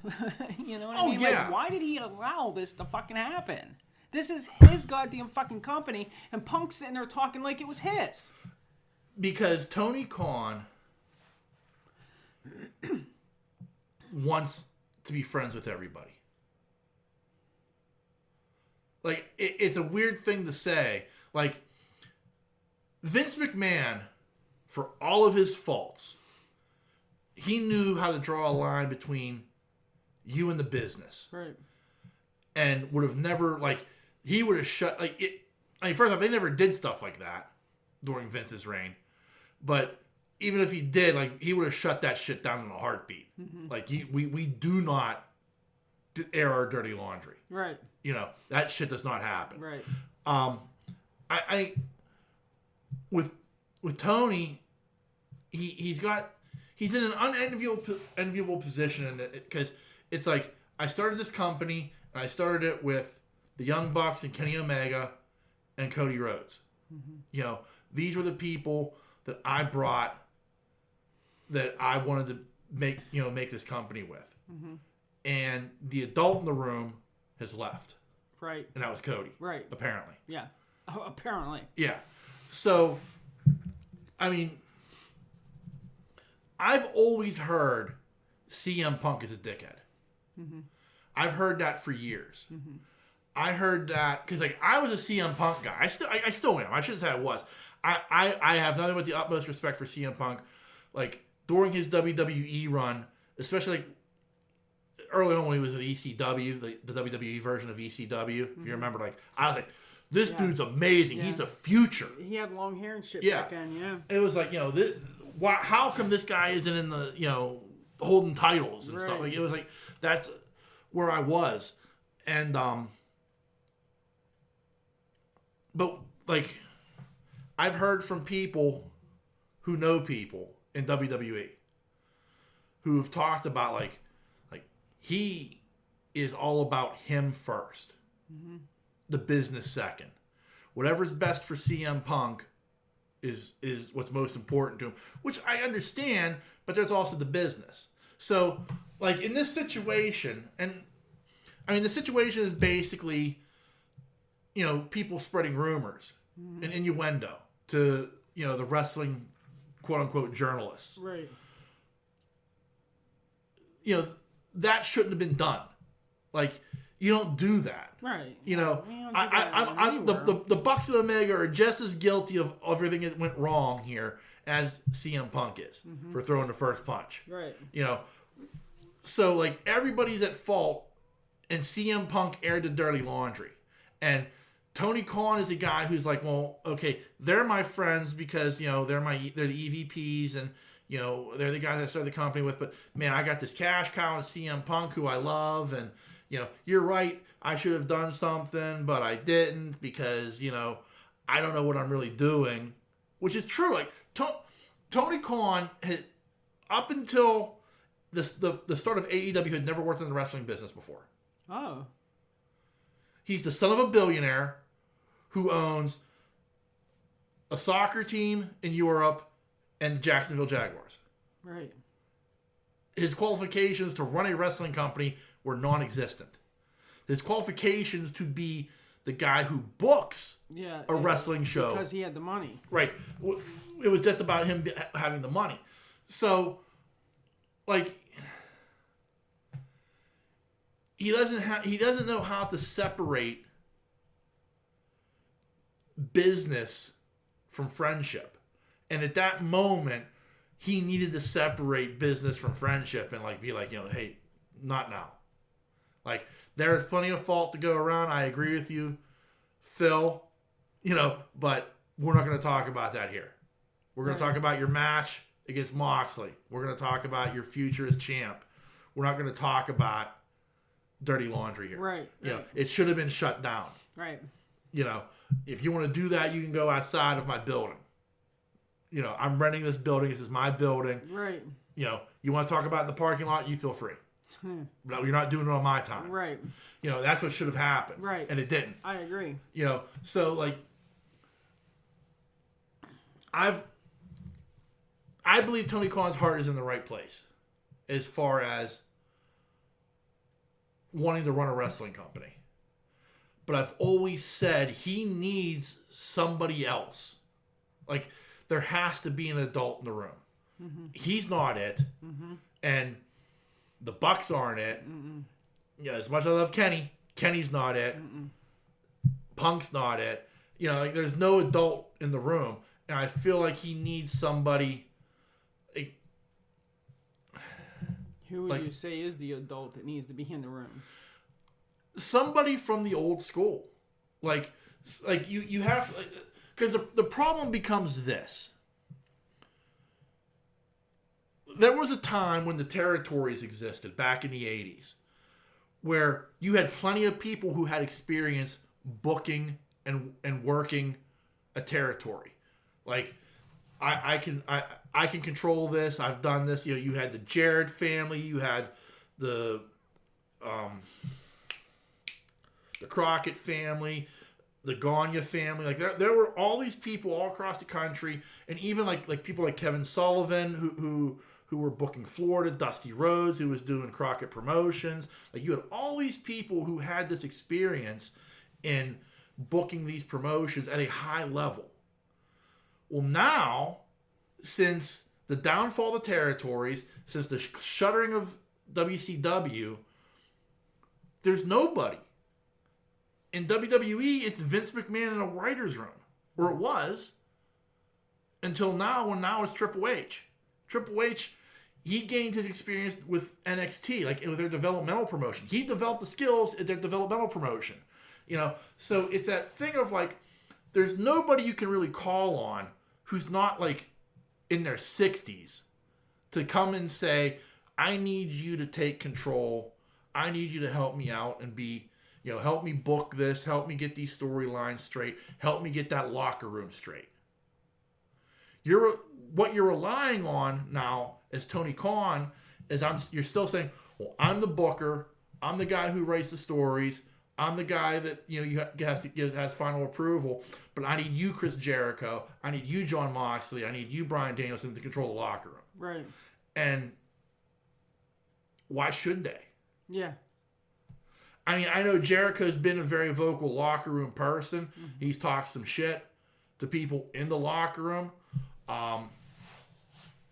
You know what I mean? Yeah. Like, why did he allow this to fucking happen? This is his goddamn fucking company, and Punk's sitting there talking like it was his. Because Tony Khan wants to be friends with everybody. Like, it's a weird thing to say. Like, Vince McMahon, for all of his faults, he knew how to draw a line between you and the business. Right. And would have never, like, he would have shut, like, I mean, first off, they never did stuff like that during Vince's reign. But even if he did, like, he would have shut that shit down in a heartbeat. Mm-hmm. Like, we do not air our dirty laundry. Right. You know, that shit does not happen. Right. I with Tony, he's in an unenviable position because it's like, I started this company and I started it with the Young Bucks and Kenny Omega and Cody Rhodes. Mm-hmm. You know, these were the people that I brought that I wanted to make this company with. Mm-hmm. And the adult in the room has left. Right. And that was Cody. Right. Apparently. Yeah. Oh, apparently. Yeah. So, I mean, I've always heard CM Punk is a dickhead. Mm-hmm. I've heard that for years. Mm-hmm. I heard that because, like, I was a CM Punk guy. I still am. I shouldn't say I was. I have nothing but the utmost respect for CM Punk. Like, during his WWE run, especially like early on when he was with ECW, the WWE version of ECW. Mm-hmm. If you remember, like, I was like, this dude's amazing. Yeah. He's the future. He had long hair and shit back then. Yeah. It was like, how come this guy isn't in the holding titles and stuff? Like, it was like, that's where I was, and but like, I've heard from people who know people in WWE who've talked about like he is all about him first, mm-hmm. the business second. Whatever's best for CM Punk is what's most important to him, which I understand, but there's also the business. So, like, in this situation, and I mean, the situation is basically, people spreading rumors mm-hmm. and innuendo to, the wrestling, quote unquote, journalists. Right. That shouldn't have been done. Like, you don't do that. Right. The Bucks and Omega are just as guilty of everything that went wrong here as CM Punk is mm-hmm. for throwing the first punch. Right. So, like, everybody's at fault, and CM Punk aired the dirty laundry. And Tony Khan is a guy who's like, well, okay, they're my friends because, they're the EVPs and, they're the guys I started the company with. But, man, I got this cash cow with CM Punk who I love. And, you're right, I should have done something, but I didn't because, I don't know what I'm really doing. Which is true. Like, Tony Khan had, up until the start of AEW, had never worked in the wrestling business before. Oh. He's the son of a billionaire who owns a soccer team in Europe and the Jacksonville Jaguars. Right. His qualifications to run a wrestling company were non-existent. His qualifications to be the guy who books a wrestling show. Because he had the money. Right. It was just about him having the money. So, like, he doesn't know how to separate business from friendship. And at that moment, he needed to separate business from friendship and, like, be like, hey, not now. Like, there's plenty of fault to go around. I agree with you, Phil, but we're not going to talk about that here. We're going to talk about your match against Moxley. We're going to talk about your future as champ. We're not going to talk about dirty laundry here. Right. It should have been shut down. Right. If you want to do that, you can go outside of my building. I'm renting this building. This is my building. Right. You want to talk about it in the parking lot, you feel free. But you're not doing it on my time. Right. That's what should have happened. Right. And it didn't. I agree. So, like, I believe Tony Khan's heart is in the right place as far as wanting to run a wrestling company. But I've always said he needs somebody else. Like, there has to be an adult in the room. Mm-hmm. He's not it. Mm-hmm. And the Bucks aren't it. Mm-mm. As much as I love Kenny, Kenny's not it. Mm-mm. Punk's not it. Like, there's no adult in the room. And I feel like he needs somebody. Who would you say is the adult that needs to be in the room? Somebody from the old school. Like, like you have to, because the problem becomes this. There was a time when the territories existed back in the 80s where you had plenty of people who had experience booking and working a territory. Like, I can control this. I've done this. You know, you had the Jarrett family. You had the Crockett family, the Gagne family. Like there were all these people all across the country, and even like people like Kevin Sullivan who were booking Florida, Dusty Rhodes who was doing Crockett Promotions. Like you had all these people who had this experience in booking these promotions at a high level. Well, now, since the downfall of the territories, since the shuttering of WCW, there's nobody. In WWE, it's Vince McMahon in a writer's room, or it was, until now, when now it's Triple H. Triple H, he gained his experience with NXT, like with their developmental promotion. He developed the skills at their developmental promotion. You know, so it's that thing of like, there's nobody you can really call on who's not like in their 60s to come and say, I need you to take control. I need you to help me out and be, you know, help me book this, help me get these storylines straight, help me get that locker room straight. What you're relying on now as Tony Khan is you're still saying, well, I'm the booker, I'm the guy who writes the stories, I'm the guy that, you know, has final approval, but I need you, Chris Jericho. I need you, Jon Moxley. I need you, Bryan Danielson, to control the locker room. Right. And why should they? Yeah. I mean, I know Jericho's been a very vocal locker room person. Mm-hmm. He's talked some shit to people in the locker room.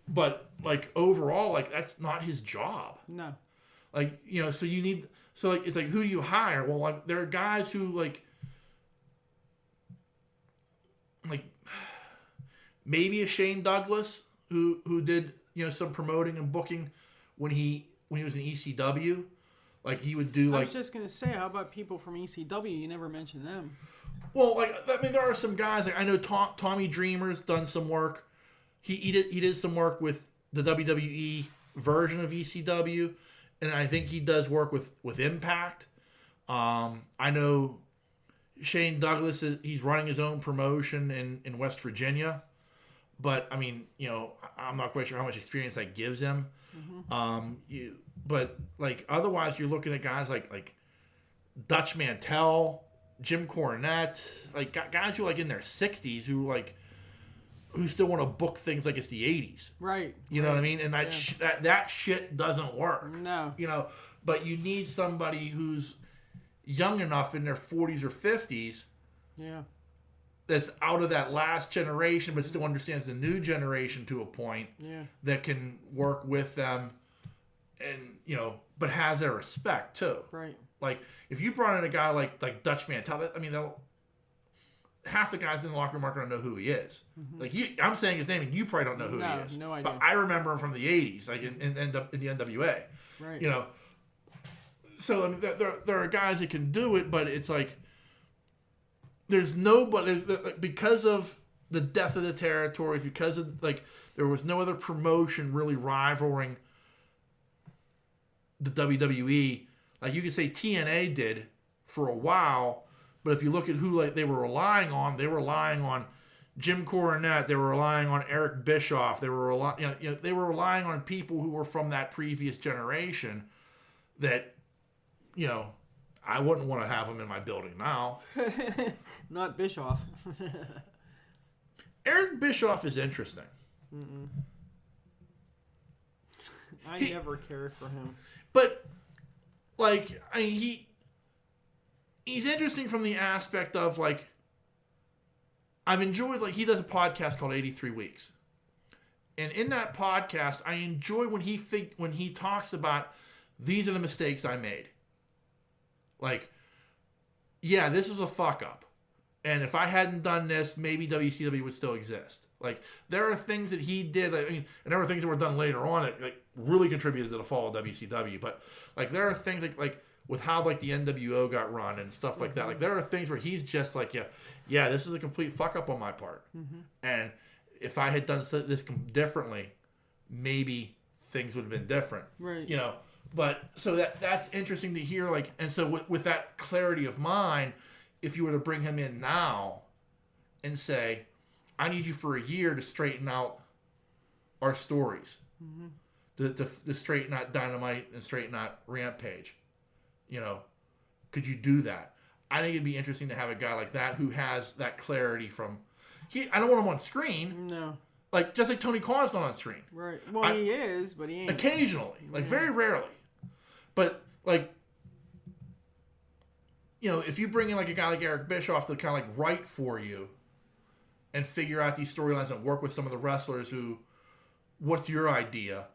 But, like, overall, like, that's not his job. No. Like, you know, so you need... So, like, it's like, who do you hire? Well, like, there are guys who, like, maybe a Shane Douglas who did, you know, some promoting and booking when he was in ECW. Like, he would do, like... I was just going to say, how about people from ECW? You never mentioned them. Well, like, I mean, there are some guys, like, I know Tommy Dreamer's done some work. He did some work with the WWE version of ECW. And I think he does work with Impact. I know Shane Douglas, he's running his own promotion in West Virginia. But, I mean, you know, I'm not quite sure how much experience that gives him. Mm-hmm. But, like, otherwise you're looking at guys like Dutch Mantel, Jim Cornette, like, guys who are, like, in their 60s who still want to book things like it's the 80s. Right. You know what I mean? And that shit doesn't work. No. You know, but you need somebody who's young enough in their 40s or 50s. Yeah. That's out of that last generation, but still understands the new generation to a point. Yeah. That can work with them and, you know, but has their respect too. Right. Like, if you brought in a guy like Dutch Mantel, I mean, half the guys in the locker room aren't going to know who he is. Mm-hmm. Like, I'm saying his name, and you probably don't know who he is. No idea. But I remember him from the 80s, like in the NWA. Right. You know, so I mean, there are guys that can do it, but it's like there's nobody. Because of the death of the territories, because of, like, there was no other promotion really rivaling the WWE. Like, you could say TNA did for a while. But if you look at who they were relying on Jim Cornette. They were relying on Eric Bischoff. They were relying on people who were from that previous generation. That, you know, I wouldn't want to have them in my building now. Not Bischoff. Eric Bischoff is interesting. Mm-mm. I never cared for him. But, like, I mean, he's interesting from the aspect of, like, I've enjoyed, like, he does a podcast called 83 Weeks. And in that podcast, I enjoy when he talks about, these are the mistakes I made. Like, yeah, this was a fuck up. And if I hadn't done this, maybe WCW would still exist. Like, there are things that he did, and there were things that were done later on that, like, really contributed to the fall of WCW. But, like, there are things like with how like the NWO got run and stuff like that. Like there are things where he's just like, yeah, this is a complete fuck up on my part. And if I had done this differently, maybe things would have been different. Right. You know, but so that's interesting to hear. Like, and so with that clarity of mind, if you were to bring him in now and say, I need you for a year to straighten out our stories, to straighten out Dynamite and straighten out Rampage, you know, could you do that? I think it'd be interesting to have a guy like that who has that clarity from. I don't want him on screen. No. Like just like Tony Khan's not on screen. Right. Well, he is, but he ain't. Occasionally, like very rarely, but like. You know, if you bring in like a guy like Eric Bischoff to kind of like write for you and figure out these storylines and work with some of the wrestlers who, what's your idea?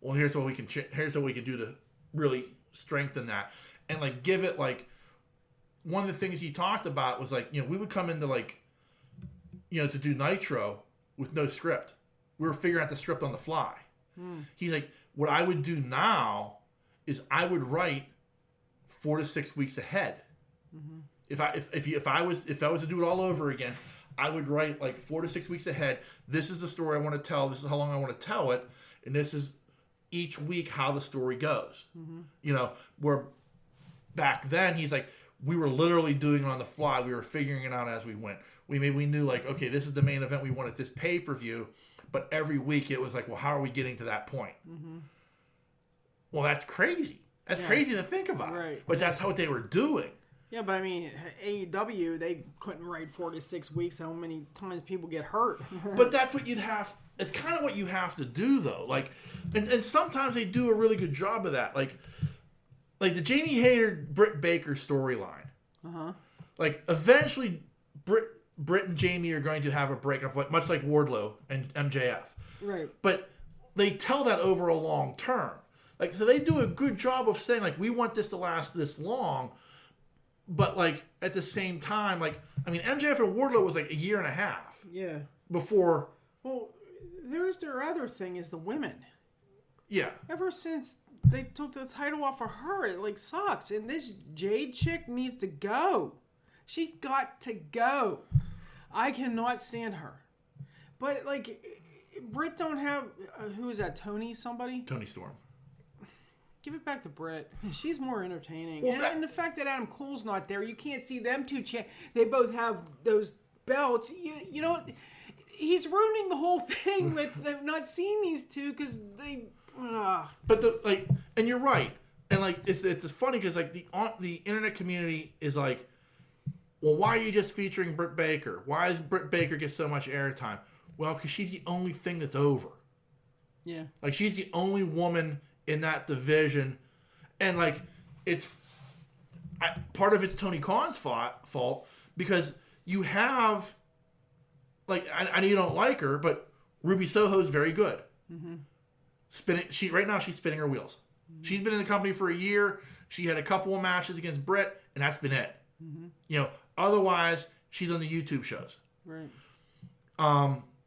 Well, here's what we can do to really strengthen that. And like give it like, one of the things he talked about was like, you know, we would come into like, you know, to do Nitro with no script. We were figuring out the script on the fly. He's like, what I would do now is I would write 4 to 6 weeks ahead. If I was to do it all over again, I would write like 4 to 6 weeks ahead. This is the story I want to tell. This is how long I want to tell it, and this is each week how the story goes. You know, where back then he's like, we were literally doing it on the fly. We were figuring it out as we went. We knew like, okay, this is the main event we want at this pay-per-view, but every week it was like, well, how are we getting to that point? Well, that's crazy. That's crazy to think about. Right. But that's what they were doing. Yeah, but I mean, AEW, they couldn't write 4 to 6 weeks. How many times people get hurt? But that's what you'd have. It's kind of what you have to do, though. Like, and sometimes they do a really good job of that. Like the Jamie Hayter Britt Baker storyline. Like eventually, Britt and Jamie are going to have a breakup, like much like Wardlow and MJF. Right. But they tell that over a long term. Like, so they do a good job of saying like, we want this to last this long. But, like, at the same time, like, I mean, MJF and Wardlow was, like, a year and a half. Yeah. Before. Well, there's their other thing is the women. Yeah. Ever since they took the title off of her, it, like, sucks. And this Jade chick needs to go. She got to go. I cannot stand her. But, like, Britt don't have... who is that? Tony somebody? Tony Storm. Give it back to Britt. She's more entertaining. Well, and the fact that Adam Cole's not there, you can't see them two. They both have those belts. You know, he's ruining the whole thing with them not seeing these two because they. But and you're right. And like it's funny because like the internet community is like, well, why are you just featuring Britt Baker? Why does Britt Baker get so much airtime? Well, because she's the only thing that's over. Yeah. Like she's the only woman in that division, and like part of it's Tony Khan's fault because you have like I know you don't like her, but Ruby Soho's very good. Right now she's spinning her wheels. She's been in the company for a year. She had a couple of matches against Britt, and that's been it. You know, otherwise she's on the YouTube shows. Right.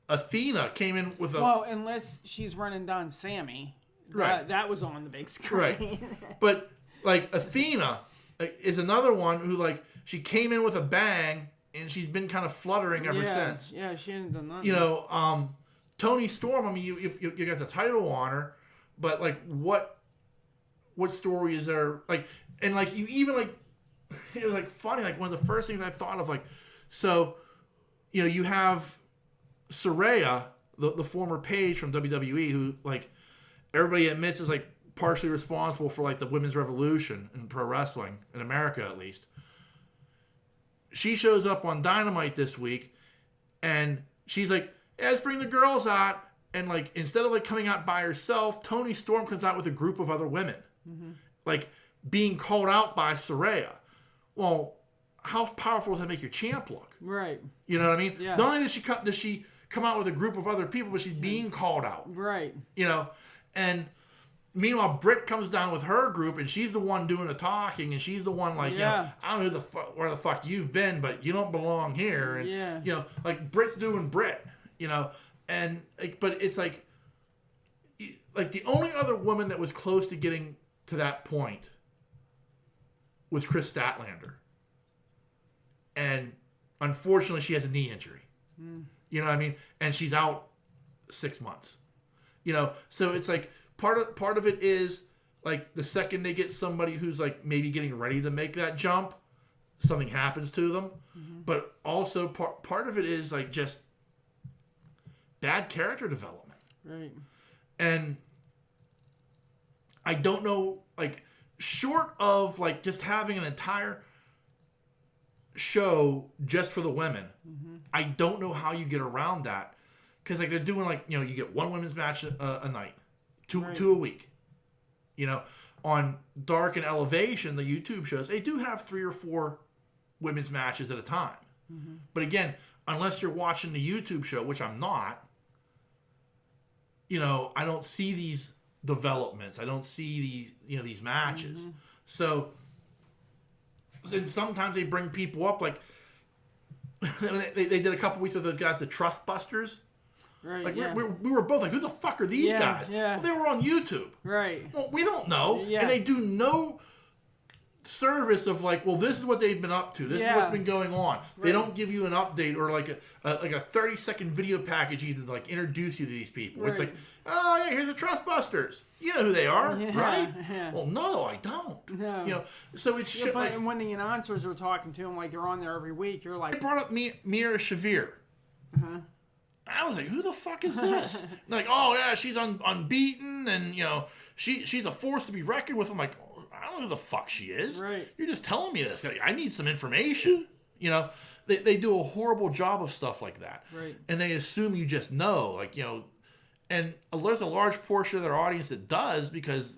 Athena came in with well, unless she's running down Sammy. Right. That was on the big screen. Right. But, like, Athena is another one who, like, she came in with a bang, and she's been kind of fluttering ever since. Yeah, she hasn't done nothing. You know, Tony Storm, I mean, you got the title on her, but, like, what story is there? Like, and, like, you even, like, it was, like, funny. Like, one of the first things I thought of, like, so, you know, you have Saraya, the former Paige from WWE, who, like, everybody admits is like partially responsible for like the women's revolution in pro wrestling in America, at least. She shows up on Dynamite this week, and she's like, "Yeah, let's bring the girls out." And like instead of like coming out by herself, Toni Storm comes out with a group of other women, like being called out by Saraya. Well, how powerful does that make your champ look? Right. You know what I mean? Yeah. Not only does she come out with a group of other people, but she's being called out. Right. You know. And meanwhile, Britt comes down with her group, and she's the one doing the talking, and she's the one like, you know, I don't know where the fuck you've been, but you don't belong here. And, you know, like Britt's doing Britt, you know, and like, but it's like the only other woman that was close to getting to that point with Chris Statlander. And unfortunately, she has a knee injury. You know what I mean? And she's out 6 months. You know, so it's like part of it is like the second they get somebody who's like maybe getting ready to make that jump, something happens to them. But also part of it is like just bad character development. Right. And I don't know, like, short of like just having an entire show just for the women, I don't know how you get around that, because like they're doing like, you know, you get one women's match a night, two a week. You know, on Dark and Elevation, the YouTube shows, they do have 3 or 4 women's matches at a time. But again, unless you're watching the YouTube show, which I'm not, you know, I don't see these developments. I don't see these, you know, these matches. So, and sometimes they bring people up, like they did a couple weeks with those guys, the Trust Busters. Right. Like yeah. we were both like, who the fuck are these guys? Yeah. Well, they were on YouTube. Right. Well, we don't know. Yeah. And they do no service of like, well, this is what they've been up to. This is what's been going on. Right. They don't give you an update or like a 30-second video package even to like introduce you to these people. Right. It's like, oh yeah, here's the Trust Busters. You know who they are, right? Yeah. Well, no, I don't. No. You know, so it's shit. But like, when the announcers are talking to them, like they're on there every week, you're like, they brought up Mira Shavir. I was like, who the fuck is this? Like, oh yeah, she's unbeaten, and you know, she's a force to be reckoned with. I'm like, oh, I don't know who the fuck she is. Right. You're just telling me this. Like, I need some information. You know, they do a horrible job of stuff like that. Right. And they assume you just know, like, you know, and there's a large portion of their audience that does, because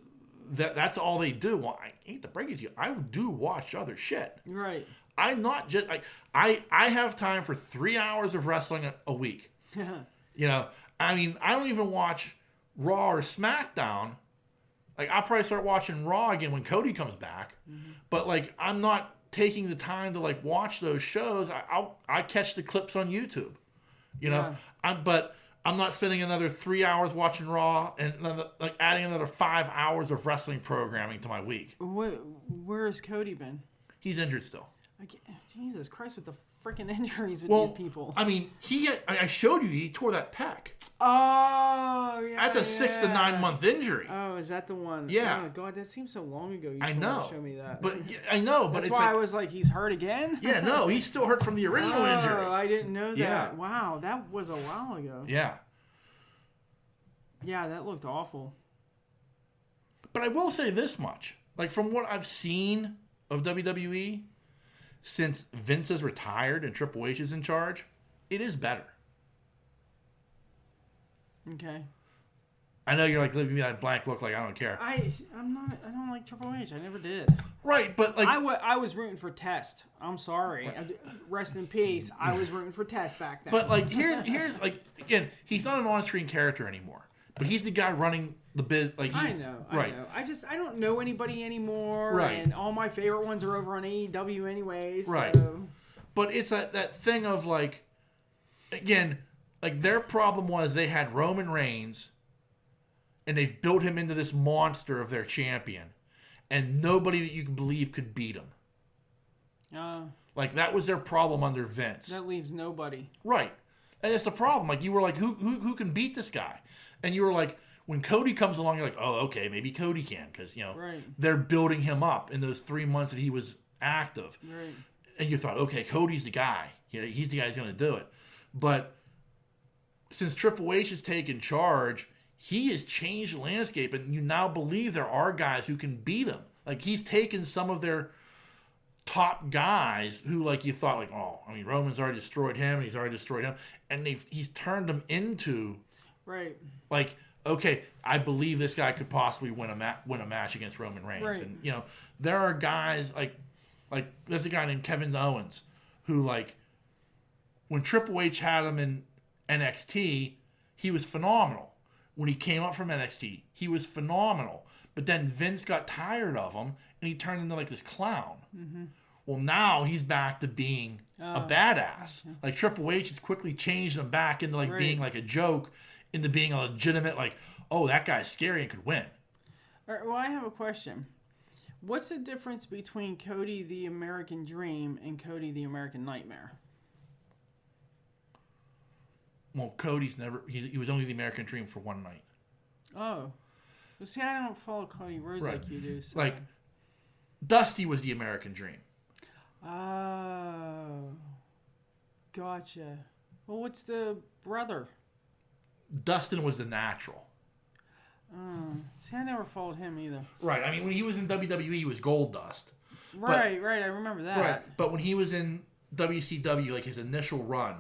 that's all they do. Well, I hate to break it to you, I do watch other shit. Right. I'm not just like I have time for 3 hours of wrestling a week. You know, I mean, I don't even watch Raw or SmackDown. Like, I'll probably start watching Raw again when Cody comes back. But like, I'm not taking the time to like watch those shows. I catch the clips on YouTube. You know, I'm not spending another 3 hours watching Raw and like adding another 5 hours of wrestling programming to my week. Where has Cody been? He's injured still. Jesus Christ, with the freaking injuries with these people. I mean, I showed you, he tore that pec. Oh, yeah. That's a 6 to 9 month injury. Oh, is that the one? Yeah. Oh, God, that seems so long ago. I know. Show me that. But I know, but that's it's why like, I was like, he's hurt again? Yeah, no, he's still hurt from the original injury. Oh, I didn't know that. Yeah. Wow, that was a while ago. Yeah. Yeah, that looked awful. But I will say this much. Like, from what I've seen of WWE, since Vince has retired and Triple H is in charge, it is better. Okay. I know you're like giving me that blank look like I don't care. I don't like Triple H. I never did. Right, but like I was rooting for Test. I'm sorry. Rest in peace. I was rooting for Test back then. But like here's like, again, he's not an on-screen character anymore. But he's the guy running the biz. Like I know. I don't know anybody anymore. Right. And all my favorite ones are over on AEW anyways. Right. So. But it's that thing of like, again, like their problem was they had Roman Reigns, and they've built him into this monster of their champion, and nobody that you could believe could beat him. Like that was their problem under Vince. That leaves nobody. Right. And that's the problem. Like you were like, who can beat this guy? And you were like, when Cody comes along, you're like, oh, okay, maybe Cody can, because you know they're building him up in those 3 months that he was active. Right. And you thought, okay, Cody's the guy. You know, he's the guy who's going to do it. But since Triple H has taken charge, he has changed the landscape, and you now believe there are guys who can beat him. Like he's taken some of their top guys who, like, you thought, like, oh, I mean, Roman's already destroyed him, and he's already destroyed him, and he's turned them into. Right. Like, okay, I believe this guy could possibly win a match against Roman Reigns. Right. And, you know, there are guys like there's a guy named Kevin Owens who, like, when Triple H had him in NXT, he was phenomenal. When he came up from NXT, he was phenomenal. But then Vince got tired of him, and he turned into, like, this clown. Mm-hmm. Well, now he's back to being a badass. Mm-hmm. Like, Triple H has quickly changed him back into, like, being, like, a joke, into being a legitimate, like, oh, that guy's scary and could win. All right, well, I have a question. What's the difference between Cody the American Dream and Cody the American Nightmare? Well, Cody's never... He was only the American Dream for one night. Oh. Well, see, I don't follow Cody Rhodes like you do. So. Like, Dusty was the American Dream. Oh. Gotcha. Well, what's the brother? Dustin was the Natural. Oh. See, I never followed him either. Right. I mean, when he was in WWE, he was Gold Dust. Right. I remember that. Right. But when he was in WCW, like his initial run,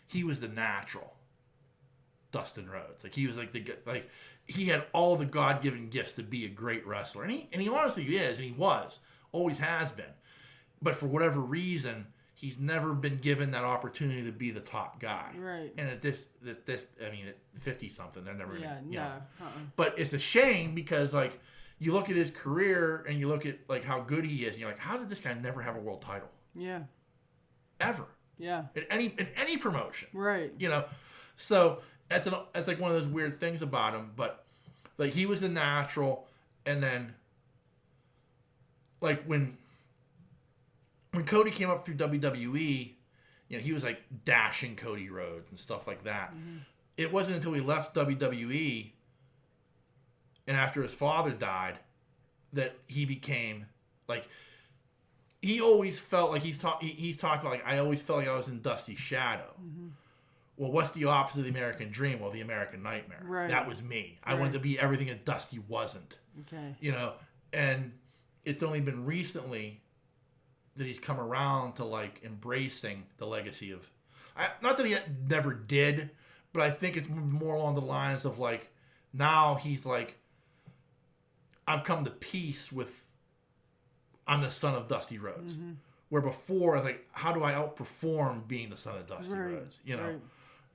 he was the Natural. Dustin Rhodes. Like, he was like he had all the God-given gifts to be a great wrestler. And he honestly is, and he was. Always has been. But for whatever reason, he's never been given that opportunity to be the top guy. Right. And at this I mean, at 50-something, they're never going to... But it's a shame because, like, you look at his career and you look at, like, how good he is, and you're like, how did this guy never have a world title? Yeah. Ever. Yeah. In any promotion. Right. You know? So... That's like one of those weird things about him, but like he was the Natural, and then like when Cody came up through WWE, you know, he was like dashing Cody Rhodes and stuff like that. Mm-hmm. It wasn't until he left WWE and after his father died that he became like he always felt like he's talked about like I always felt like I was in Dusty's shadow. Mm-hmm. Well, what's the opposite of the American Dream? Well, the American Nightmare. Right. That was me. I wanted to be everything that Dusty wasn't. Okay. You know, and it's only been recently that he's come around to, like, embracing the legacy of... not that he never did, but I think it's more along the lines of, like, now he's like, I've come to peace with... I'm the son of Dusty Rhodes. Mm-hmm. Where before, I was like, how do I outperform being the son of Dusty Rhodes? You know? Right.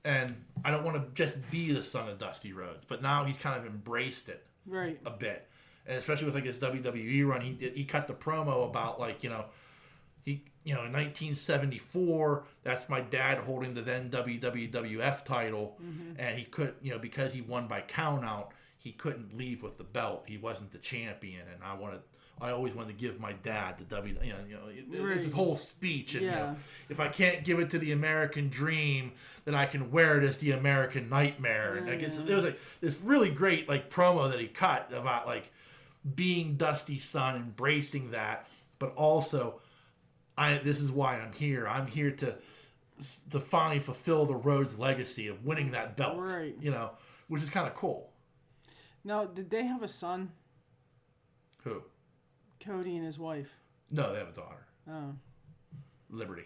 And I don't want to just be the son of Dusty Rhodes, but now he's kind of embraced it a bit, and especially with like his WWE run, he cut the promo about like in 1974, that's my dad holding the then WWF title, mm-hmm. and he could because he won by countout, he couldn't leave with the belt. He wasn't the champion, and I always wanted to give my dad the it's his whole speech. And if I can't give it to the American Dream, then I can wear it as the American Nightmare. And there was like this really great like promo that he cut about like being Dusty's son, embracing that, but also this is why I'm here. I'm here to finally fulfill the Rhodes legacy of winning that belt. Right. Which is kind of cool. Now, did they have a son? Who? Cody and his wife. No, they have a daughter. Oh. Liberty.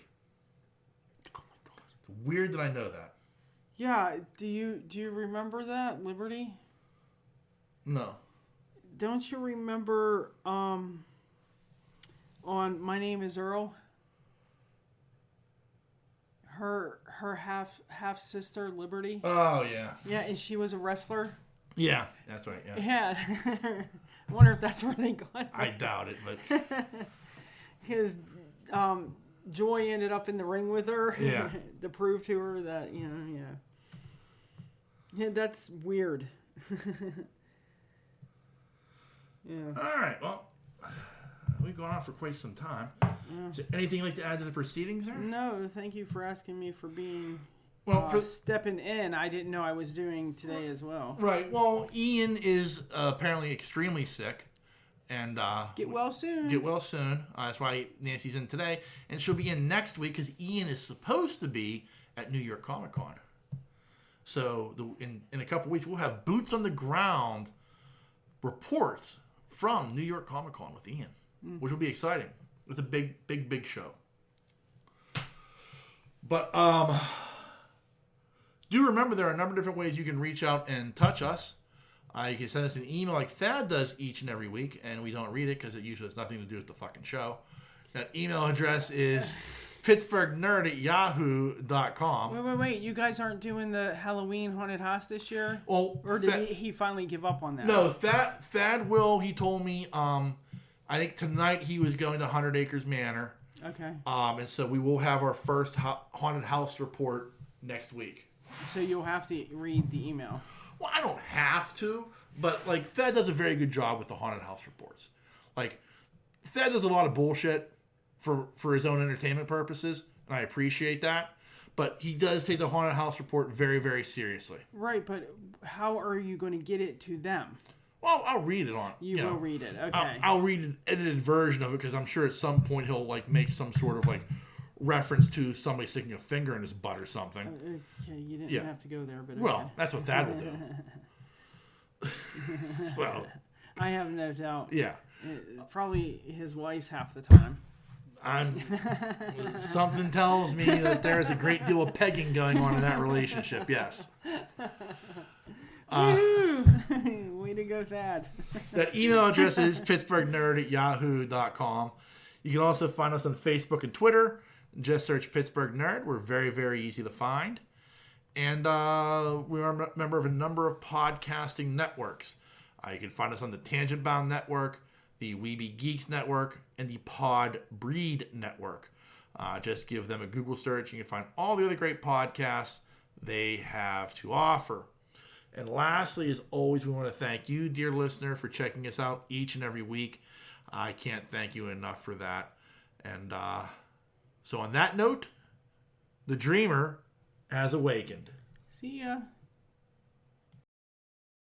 Oh my God. It's weird that I know that. Yeah. Do you remember that, Liberty? No. Don't you remember on My Name is Earl? Her half sister, Liberty? Oh, yeah. Yeah, and she was a wrestler? Yeah, that's right, yeah. Yeah. I wonder if that's where they got that. I doubt it, but... Because Joy ended up in the ring with her to prove to her that, Yeah, that's weird. Yeah. All right, well, we've gone on for quite some time. Yeah. Is there anything you'd like to add to the proceedings there? No, thank you for asking me for being... Well, for stepping in, I didn't know I was doing today as well. Right. Well, Ian is apparently extremely sick, and get well soon. Get well soon. That's why Nancy's in today, and she'll be in next week because Ian is supposed to be at New York Comic Con. So in a couple weeks, we'll have boots on the ground reports from New York Comic Con with Ian, which will be exciting. It's a big show. But do remember there are a number of different ways you can reach out and touch us. You can send us an email like Thad does each and every week, and we don't read it because it usually has nothing to do with the fucking show. That email address is pittsburghnerd@yahoo.com. Wait. You guys aren't doing the Halloween haunted house this year? Well, or did he finally give up on that? No, Thad will. He told me, I think tonight he was going to 100 Acres Manor. Okay. And so we will have our first haunted house report next week. So you'll have to read the email. Well, I don't have to, but like Thad does a very good job with the haunted house reports. Like Thad does a lot of bullshit for his own entertainment purposes, and I appreciate that. But he does take the Haunted House Report very, very seriously. Right, but how are you going to get it to them? Well, I'll read it on. You will read it, okay. I'll read an edited version of it because I'm sure at some point he'll like make some sort of like reference to somebody sticking a finger in his butt or something. Okay, you didn't have to go there, but well, that's what Thad will do. So I have no doubt. Yeah, probably his wife's half the time. Something tells me that there is a great deal of pegging going on in that relationship. Yes. Way to go, Thad. That email address is pittsburghnerd@yahoo.com. You can also find us on Facebook and Twitter. Just search Pittsburgh Nerd. We're very, very easy to find. And we are a member of a number of podcasting networks. You can find us on the Tangent Bound Network, the Weeby Geeks Network, and the Pod Breed Network. Just give them a Google search. You can find all the other great podcasts they have to offer. And lastly, as always, we want to thank you, dear listener, for checking us out each and every week. I can't thank you enough for that. And so on that note, the dreamer has awakened. See ya.